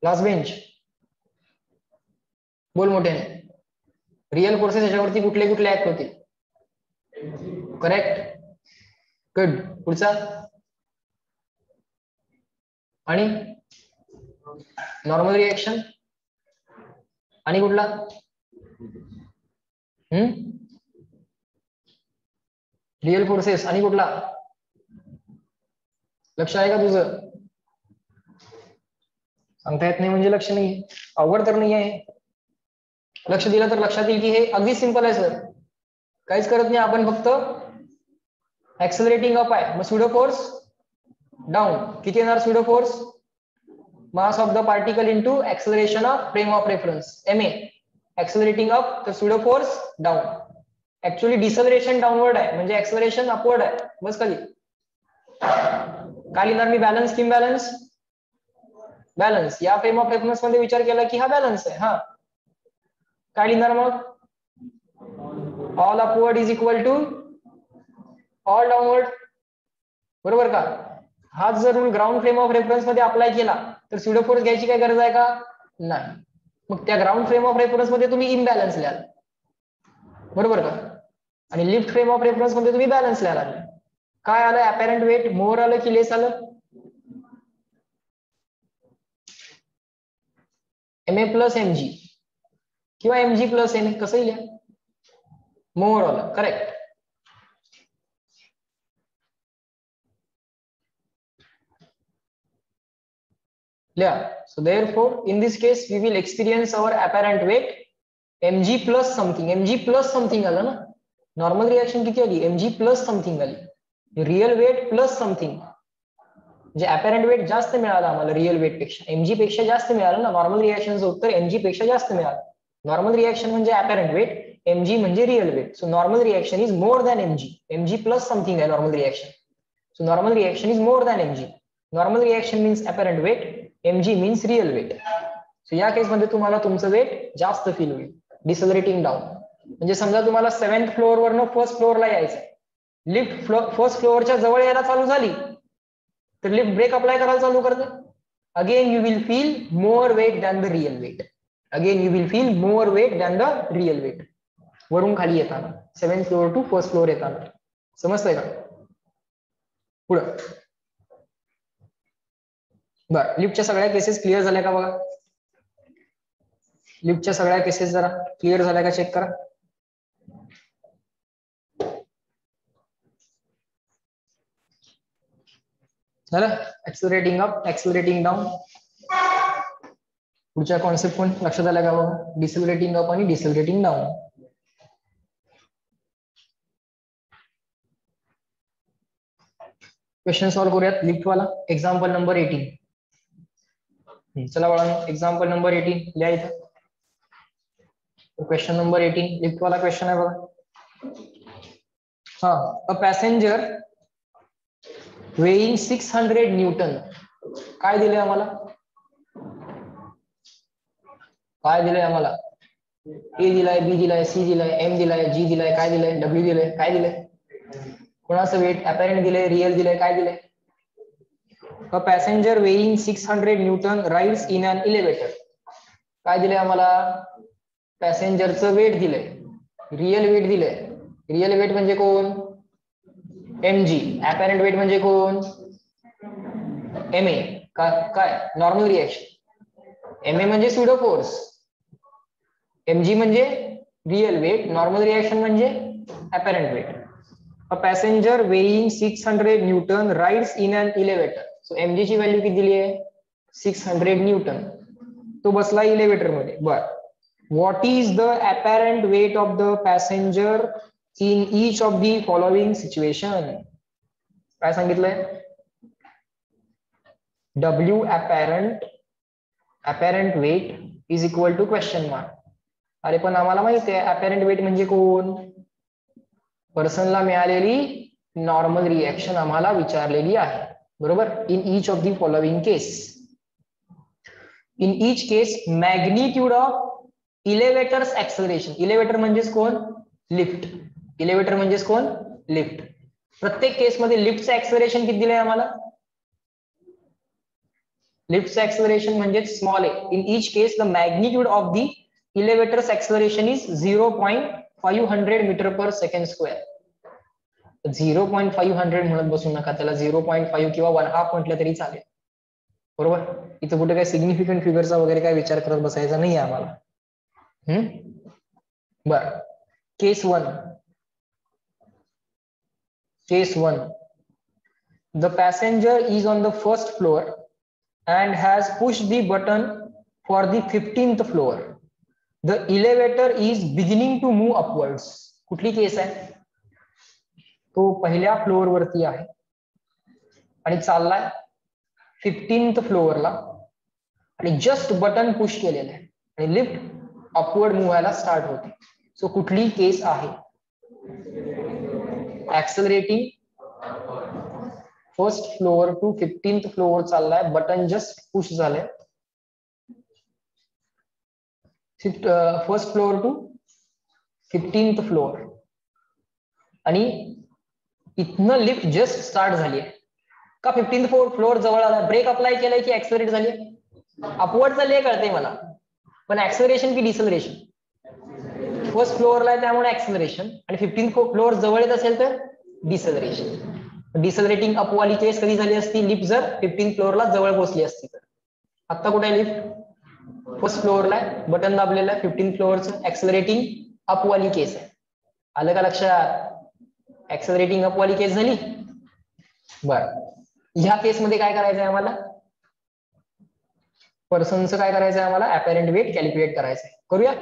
लास्ट बेंच बोल मोठ्याने. रिअल फोर्सेस याच्यावरती कुठले कुठले ऍक्ट होतील? Correct, good. पुढचा आणि नॉर्मल रिएक्शन आणि कुठला? रिअल फोर्सेस आणि कुठला? लक्ष आहे का तुझं? सांगता येत नाही म्हणजे लक्ष नाही, अवघड तर नाही आहे. लक्ष दिलं तर लक्षात येईल की हे अगदी सिंपल आहे सर. काहीच करत नाही आपण, फक्त ऍक्सेलरेटिंग अप आहे, मग स्यूडो फोर्स डाऊन. किती येणार pseudo force? Mass of the particle into acceleration of frame of reference, ma. Accelerating up तर pseudo force down. Actually deceleration downward आहे, म्हणजे ऍक्सेलरेशन अपवर्ड आहे. बस खाली. काय लिहिणार मी? बॅलन्स की इम्बॅलन्स? बॅलन्स. या फ्रेम ऑफ रेफरन्स मध्ये विचार केला की हा बॅलन्स आहे. हा काय लिहिणार मग? All upward is equal to all downward. बरोबर का? हाच जर rule ground frame of reference मध्ये अप्लाय केला तर स्यूडो फोर्स घ्यायची काय गरज आहे का? नाही. मग त्या ग्राउंड फ्रेम ऑफ रेफरन्स मध्ये तुम्ही इम्बॅलन्स लिहाल. बरोबर का? आणि लिफ्ट फ्रेम ऑफ रेफरन्स मध्ये तुम्ही बॅलन्स लिहायला लागले. काय आलं? अपॅरंट वेट मोर आलं की लेस आलं? MA प्लस MG किंवा MG प्लस MA, कसंही लिहा. मोर आलं. Correct. Yeah. So therefore, in this case, we will experience our apparent weight mg plus something. mg plus something आला ना. नॉर्मल रिएक्शन किती आली? mg plus something आली. रिअल वेट प्लस समथिंग, म्हणजे apparent weight जास्त मिळालं आम्हाला रिअल वेट पेक्षा. mg पेक्षा जास्त मिळालं ना. नॉर्मल रिएक्शनचं उत्तर mg पेक्षा जास्त मिळालं. नॉर्मल रिएक्शन म्हणजे अपॅरंट वेट, mg म्हणजे real weight. So normal reaction is more than mg. mg plus something आहे normal reaction. So normal reaction is more than mg. Normal reaction means apparent weight, mg means real weight. So या केसमध्ये तुम्हाला तुमचं weight जास्त feel होईल. डिसेलरेटिंग down म्हणजे समजा तुम्हाला 7th फ्लोअर वरनं 1st फ्लोअरला यायचंय. लिफ्ट 1st फ्लोअरच्या जवळ यायला चालू झाली तर लिफ्ट ब्रेक अप्लाय करायला चालू करते. Again you will feel more weight than the real weight. Again you will feel more weight than the real weight. वरून खाली येताना 7th floor to 1st floor येताना. समजतंय का? पुढं बरं, लिफ्टच्या सगळ्या केसेस क्लिअर झाल्या का बघा. लिफ्टच्या सगळ्या केसेस जरा क्लिअर झाल्या का चेक करा. झालं? ऍक्सेलरेटिंग अप, ऍक्सेलरेटिंग डाऊन. पुढच्या कॉन्सेप्ट पण लक्षात आल्या का बघा. डिसेलरेटिंग अप आणि डिसेलरेटिंग डाऊन. क्वेश्चन सॉल्व करूयात लिफ्ट वाला. Example number 18. चला बाळांनो, एक्झाम्पल नंबर 18 लिहा इथं. क्वेश्चन नंबर 18 लिफ्ट वाला क्वेश्चन आहे बघा. हा, अ पॅसेंजर वेइंग 600 न्यूटन. काय दिले आम्हाला? काय दिलंय आम्हाला? ए दिलाय, बी दिलाय, सी दिलाय, एम दिलाय, जी दिलाय, काय दिलंय? डब्ल्यू दिलंय, काय दिलंय? कोणाचं वेट? अपॅरेंट दिलंय, रिअल दिलंय, काय दिलंय? A passenger weighing 600 newton rides in an elevator. काय दिलंय आम्हाला? पॅसेंजरचं वेट दिलंय, रिअल वेट दिलंय. रिअल वेट म्हणजे कोण? mg. अपॅरेंट वेट म्हणजे कोण? ma. काय? Normal reaction. ma म्हणजे स्यूडो फोर्स, mg म्हणजे रिअल वेट, नॉर्मल रिएक्शन म्हणजे apparent weight. A passenger weighing 600 newton rides in an elevator. So mg ची व्हॅल्यू किती दिली आहे? 600 न्यूटन. तो बसला इलेव्हेटर मध्ये. बर, what is the apparent weight of the passenger in each of the following situation. काय सांगितलंय? W apparent weight is equal to question mark. अरे पण आम्हाला माहिती आहे अपॅरेंट वेट म्हणजे कोण? पर्सनला मिळालेली नॉर्मल रिएक्शन आम्हाला विचारलेली आहे. बरोबर. In each of the following case. In each case magnitude of elevator's acceleration. Elevator म्हणजेच कोण? लिफ्ट. इलेव्हेटर म्हणजेच कोण? लिफ्ट. प्रत्येक केसमध्ये लिफ्टचं ऍक्सेलरेशन किती दिलंय आम्हाला? लिफ्टचं ऍक्सेलरेशन म्हणजे small a. In each case the magnitude of the elevator's acceleration is 0.500 metre per second square. 0.500 म्हणत बसू नका, त्याला 0.5 किंवा 1/2 म्हटलं तरी चालेल. बरोबर. इथं कुठे काही सिग्निफिकंट फिगरचा वगैरे काय विचार करत बसायचा नाही आम्हाला. बर. केस 1. The passenger is on the first floor and has pushed the button for the 15th floor. The elevator is beginning to move upwards. कुठली केस आहे? तो पहिल्या फ्लोअर वरती आहे आणि चाललाय 15th फ्लोअरला आणि जस्ट बटन पुश केलेलं आहे आणि लिफ्ट अपवर्ड मूव्ह व्हायला स्टार्ट होते. सो कुठली केस आहे? Accelerating first floor to 15th floor चाललाय, बटन जस्ट पुश झालंय. First floor to 15th floor आणि इथनं लिफ्ट जस्ट स्टार्ट झाली आहे का 15th फ्लोअर जवळ आला, ब्रेक अप्लाय केलाय की ऍक्सेलरेट झाली? अपवर्ड चालली कळते मला, पण ऍक्सेलरेशन की डिसेलरेशन? फर्स्ट फ्लोअरला आहे त्यामुळे ऍक्सेलरेशन आणि 15th फ्लोअर जवळ येत असेल तर डिसेलरेशन. डिसेलरेटिंग अपवाली केस कधी झाली असती? लिफ्ट जर 15th फ्लोअरला जवळ पोहोचली असती तर. आता कुठे आहे लिफ्ट? फर्स्ट फ्लोअरला आहे, बटन दाबलेलं आहे 15th फ्लोअरचं. ऍक्सेलरेटिंग अपवाली केस आहे. आलं का लक्षात? ऍक्सेलरेटिंग अपवाली केस झाली. बर. ह्या केसमध्ये काय करायचंय आम्हाला? पर्सनचं काय करायचंय आम्हाला? अपॅरेंट वेट कॅल्क्युलेट करायचंय. करूया?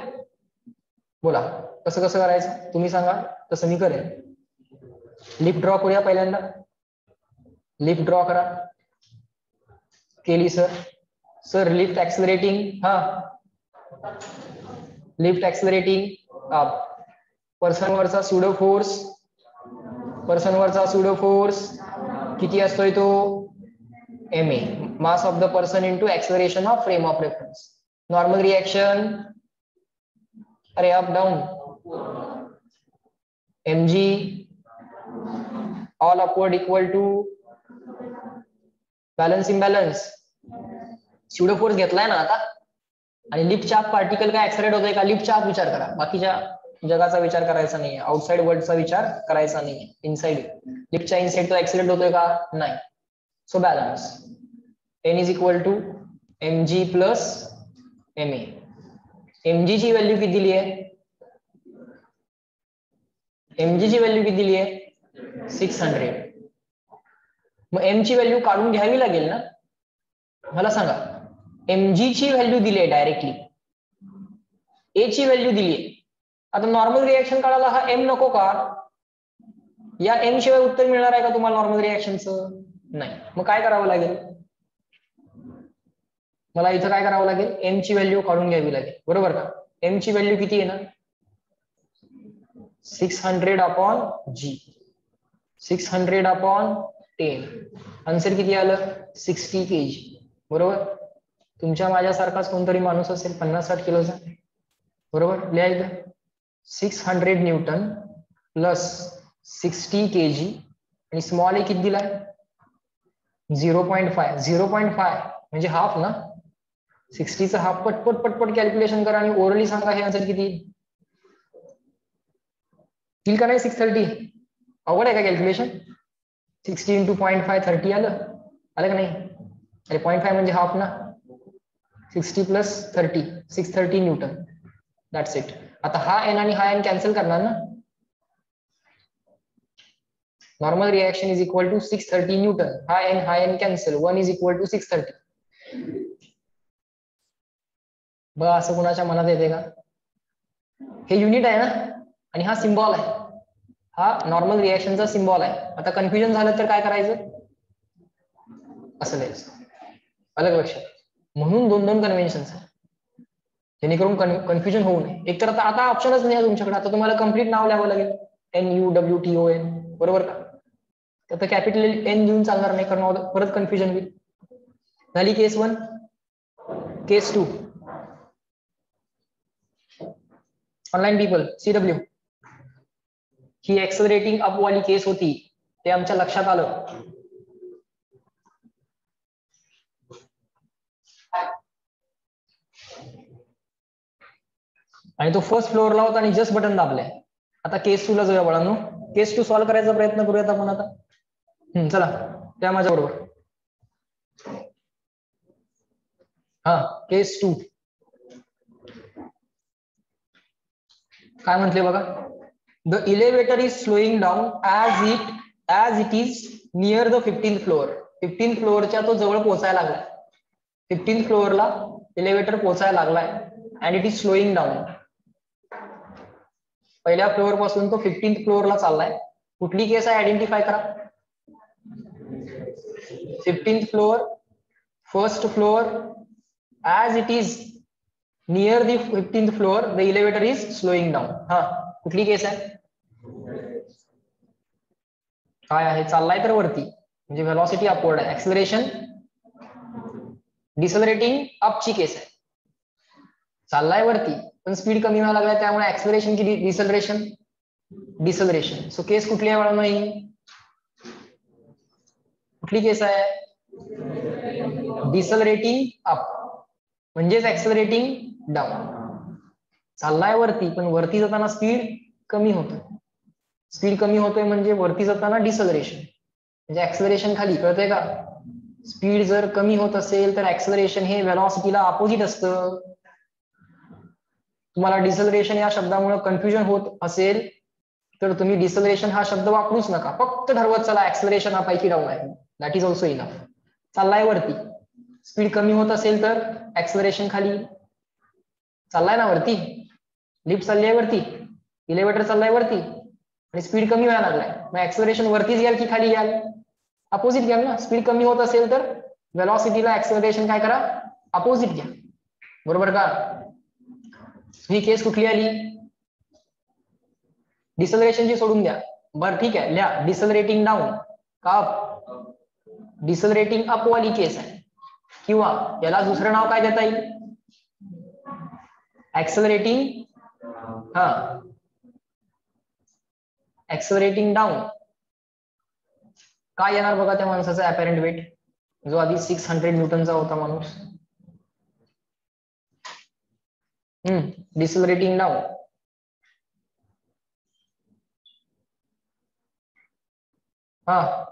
बोला कसं कसं करायचं, तुम्ही सांगा, तसं मी करेन. लिफ्ट ड्रॉ करूया पहिल्यांदा. लिफ्ट ड्रॉ करा. केली sir lift accelerating. Lift accelerating up. पर्सनवरचा स्यूडो फोर्स किती असतोय तो? ma, mass of the person into acceleration of frame of reference. Normal reaction, अरे up down, mg all upward equal to balance imbalance. Pseudo force घेतलाय ना आता, आणि लिफ्टच्या आत पार्टिकल काय ऍक्सेलरेट होतोय का? लिफ्टच्या आत विचार करा, बाकीच्या जगाचा विचार करायचा नाहीये, आउटसाइड वर्ल्डचा विचार करायचा नाहीये. इनसाइड लिफ्टच्या इनसाइड तो ऍक्सेलरेट होतोय का? नाही. So balance n is equal to mg plus ma. mg ची व्हॅल्यू किती दिली आहे? mg ची व्हॅल्यू किती दिली आहे? 600. मग m ची व्हॅल्यू काढून घ्यावी लागेल ना, मला सांगा. mg ची व्हॅल्यू दिली आहे डायरेक्टली, a ची व्हॅल्यू दिली आहे. आता नॉर्मल रिएक्शन काढायला हा m नको का? या m शिवाय उत्तर मिळणार आहे का तुम्हाला नॉर्मल रिएक्शनचं? नाही. मग काय करावं लागेल? मला इथं काय करावं लागेल? m ची व्हॅल्यू काढून घ्यावी लागेल, बरोबर का? m ची व्हॅल्यू किती आहे ना? 600 अपॉन g, 600 अपॉन 10. आन्सर किती आलं? 60 kg. बरोबर. तुमच्या माझ्यासारखाच कोणतरी माणूस असेल 50-60 किलोचा, बरोबर. लिहायचं 600 न्यूटन प्लस 60 kg आणि स्मॉल ए किती दिलाय? 0.5. 0.5 म्हणजे हाफ ना. 60चं हाफ. पटपट कॅल्क्युलेशन करा आणि ओरली सांगा हे आन्सर किती येईल का नाही? 630. अवघड आहे का कॅल्क्युलेशन? 60 इंटू 0.5 30 आलं का नाही? अरे 0.5 म्हणजे हाफ ना. 60 प्लस 30 630 न्यूटन. That's it. आता हा एन आणि हा एन कॅन्सल करणार ना. Normal reaction is equal to 630 newton. हा N cancel. 1 is equal to 630. बघा असं कुणाच्या मनात येते का? हे युनिट आहे ना, आणि हा सिम्बॉल आहे. हा नॉर्मल रिएक्शनचा सिम्बॉल आहे. आता कन्फ्युजन झालं तर काय करायचं? असं द्यायचं. अलग लक्षात. म्हणून 2 कन्व्हेन्शन आहे, जेणेकरून कन्फ्युजन होऊ नये. एक तर आता ऑप्शनच नाही तुमच्याकडे. आता तुम्हाला कम्प्लीट नाव लिहावं लागेल. NUWTON, बरोबर का? तर कॅपिटल एन घेऊन चालणार नाही, कारण परत कन्फ्युजन होईल. झाली केस 1. केस 2. ऑनलाईन पीपल, CW, ही एक्सेलरेटिंग अप वाली केस होती, ते आमच्या लक्षात आलं. आणि तो फर्स्ट फ्लोअरला होता आणि जस्ट बटन दाबलंय. आता केस 2 ला जाऊया बाळांनो. केस 2 सॉल्व्ह करायचा प्रयत्न करूयात आपण आता. चला त्या माझ्या बरोबर. हा केस 2 काय म्हटले बघा. The elevator is slowing down as it is near the 15th floor. 15th फ्लोअरच्या तो जवळ पोहोचायला लागलाय. 15th फ्लोअरला इलेव्हेटर पोहोचायला लागलाय and it is slowing down. पहिल्या फ्लोअर पासून तो 15th फ्लोअरला चाललाय. कुठली केस आहे आयडेंटिफाय करा. 15th floor, first floor, as it is near the 15th floor the elevator is slowing down. हा कुठली केस आहे. काय आहे. चाललाय तर वरती म्हणजे व्हेलॉसिटी अपवर्ड आहे. ऍक्सिलरेशन डिसेलरेटिंग अपची केस आहे. चाललाय वरती पण स्पीड कमी व्हायला लागलाय त्यामुळे ऍक्सिलरेशन की डिसेलरेशन. सो केस कुठली आहे म्हणून नाही. कुठली केस आहे. डिसेलरेटिंग अप म्हणजेच ऍक्सिलरेटिंग डाऊन. चाललाय वरती पण वरती जाताना स्पीड कमी होतोय. स्पीड कमी होतोय म्हणजे वरती जाताना डिसेलरेशन म्हणजे ऍक्सिलरेशन खाली. कळतंय का. स्पीड जर कमी होत असेल तर ऍक्सिलरेशन हे व्हेलॉसिटीला अपोजिट असतं. तुम्हाला डिसेलरेशन या शब्दामुळे कन्फ्युजन होत असेल तर तुम्ही डिसेलरेशन हा शब्द वापरूच नका. फक्त ठरवत चला ऍक्सिलरेशन हा पैकी डाऊन आहे. That is also enough. चाललाय वरती, स्पीड कमी होत असेल तर ऍक्सिलरेशन खाली. चाललाय ना वरती, लिफ्ट चालली आहे वरती, इलेव्हेटर चाललाय वरती आणि स्पीड कमी व्हायला लागलाय. मग ऍक्सिलरेशन वरतीच घ्याल की खाली घ्याल. अपोजिट घ्याल ना. स्पीड कमी होत असेल तर व्हेलॉसिटीला ऍक्सिलरेशन काय करा, अपोजिट घ्या. बरोबर का. ही केस कुठली आली. डिसेलरेशनची सोडून द्या. बरं ठीक आहे लिहा. डिसेलरेटिंग डाऊन का अप. डिसेलरेटिंग अप वाली केस आहे. किंवा याला दुसरं नाव काय देता येईल. ऍक्सिलरेटिंग ऍक्सिलरेटिंग डाऊन. काय येणार बघा त्या माणसाचा अपॅरंट वेट जो आधी 600 न्यूटनचा होता माणूस. Decelerating down. हा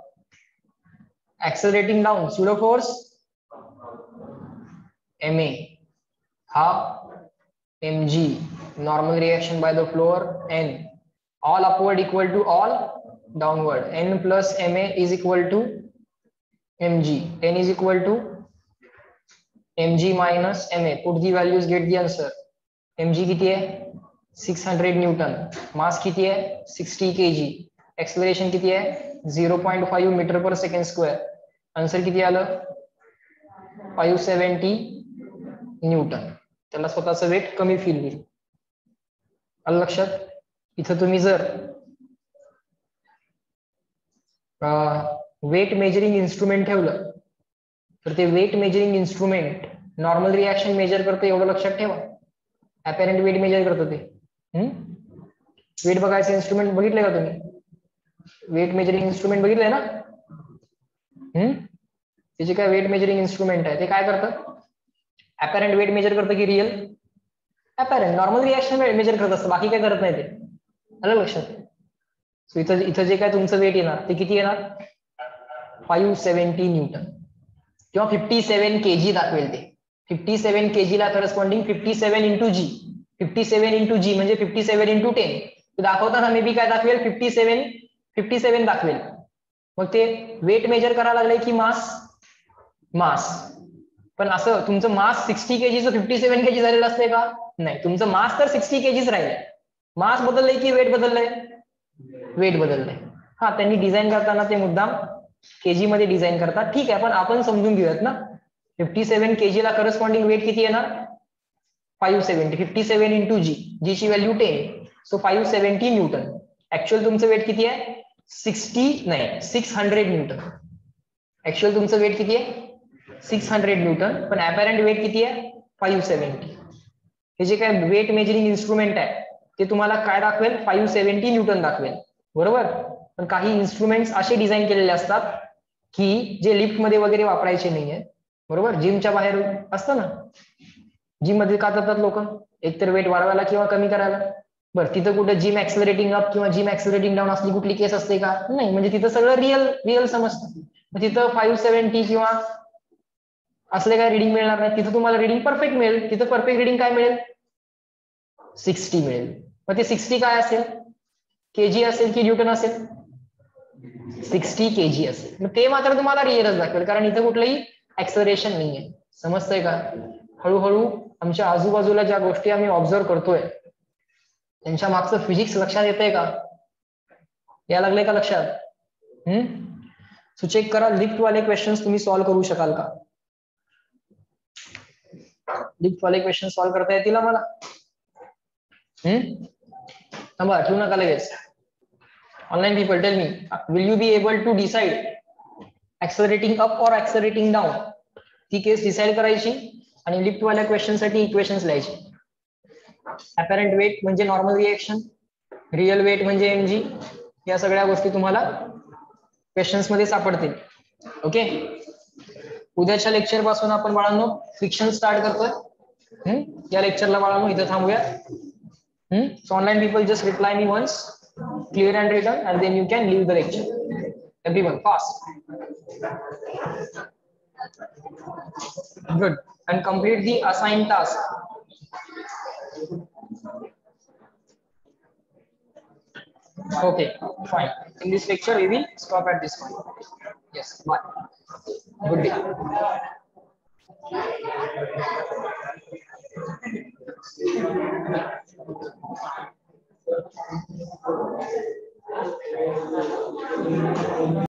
accelerating down pseudo force MA half mg normal reaction by the floor n all upward equal to all downward. n plus MA is equal to mg. n is equal to mg minus MA. put the values, get the answer. mg किती आहे 600 Newton. मास किती आहे 60 kg. Acceleration किती आहे 0.5 metre per second square. Answer किती आलं 570 Newton. त्याला स्वतःचं वेट कमी फील होईल. आलं लक्षात. इथं तुम्ही जर वेट मेजरिंग इन्स्ट्रुमेंट ठेवलं तर ते weight measuring instrument normal reaction measure करतं एवढं लक्षात ठेवा. अपॅरंट वेट मेजर करतं ते. वेट बघायचं इन्स्ट्रुमेंट बघितलंय का तुम्ही. वेट मेजरिंग इन्स्ट्रुमेंट बघितलंय ना. त्याचे काय वेट मेजरिंग इन्स्ट्रुमेंट आहे ते काय करतं. अपॅरंट वेट मेजर करतं की रिअल. अपॅरंट नॉर्मल रिएक्शन मेजर करत असतं, बाकी काय करत नाही ते. आलं लक्षात. सो इथं जे काय तुमचं वेट येणार ते किती येणार 570 न्यूटन किंवा 57 kg दाखवेल ते. 57 kg ला करस्पॉन्डिंग 57 इंटू जी. 57 इंटू जी म्हणजे 57 इंटू 10. दाखवताना मे बी काय दाखवेल 57 दाखवेल. मग ते वेट मेजर करायला लागले की मास. पण असं तुमचं मास 60 kg 57 kg झालेलं असते का. नाही, तुमचं मास तर 60 kg राहिलंय. मास बदललंय की वेट बदललंय. वेट बदललंय. हा त्यांनी डिझाईन करताना ते मुद्दाम केजी मध्ये डिझाईन करतात. ठीक आहे, पण आपण समजून घेऊयात ना. 57 kg ला करस्पॉन्डिंग वेट किती येणार 570. 57 इंटू जी ची व्हॅल्यू 10. So 570 Newton. ऍक्च्युअल तुमचं वेट किती आहे 600 न्यूटन. ऍक्च्युअल तुमचं वेट किती आहे 600 न्यूटन. पण अपॅरंट वेट किती आहे 570. हे जे काय वेट मेजरिंग इन्स्ट्रुमेंट आहे ते तुम्हाला काय दाखवेल 570 न्यूटन दाखवेल. बरोबर. पण काही इन्स्ट्रुमेंट्स असे डिझाईन केलेले असतात की जे लिफ्ट मध्ये वगैरे वापरायचे नाहीये. बरोबर. जिमच्या बाहेर असतं ना, जिम मध्ये का जातात लोक एक तर वेट वाढवायला किंवा कमी करायला. बरं, तिथं कुठं जिम ऍक्सेलरेटिंग अप किंवा जिम ऍक्सेलरेटिंग डाऊन असली कुठली केस असते का? नाही. म्हणजे तिथं सगळं रिअल समजतं. मग तिथं 570 किंवा असले काय रिडिंग मिळणार नाही. तिथं तुम्हाला रिडिंग परफेक्ट मिळेल. तिथं परफेक्ट रिडिंग काय मिळेल? 60 मिळेल. मग ते 60 काय असेल? केजी असेल की न्यूटन असेल? 60 केजी असेल. मग ते मात्र तुम्हाला रिअलच दाखवेल, कारण इथं कुठलंही ऍक्सेलरेशन नाहीये. समजतंय का? हळूहळू आमच्या आजूबाजूला ज्या गोष्टी आम्ही ऑब्झर्व करतोय त्यांच्या मागचं फिजिक्स लक्षात येतंय का? या लागलंय का लक्षात? सो चेक करा, लिफ्ट वाले क्वेश्चन्स तुम्ही सॉल्व्ह करू शकाल का? लिफ्ट वाले क्वेश्चन सॉल्व्ह करता येतील मला? थांबा, ठेवू नका लगेच. Online people, tell me, will you be able to decide accelerating up और ऍक्सेलरेटिंग डाऊन? ती केस डिसाइड करायची आणि लिफ्ट वाल्या क्वेश्चन साठी इक्वेशन्स लिहायची. अपॅरंट वेट म्हणजे नॉर्मल रिएक्शन, रिअल वेट म्हणजे mg, या सगळ्या गोष्टी तुम्हाला क्वेश्चन्स मध्ये सापडतील. ओके. उद्याच्या लेक्चर पासून आपण बाळांनो फ्रिक्शन स्टार्ट करतोय. या लेक्चरला बाळांनो इथं थांबूया. So online people just reply me once, clear and written, and then you can leave the lecture. Everyone, fast. Good. And complete the assigned task. Okay, fine. In this lecture, we will stop at this point. Yes, bye. Good day.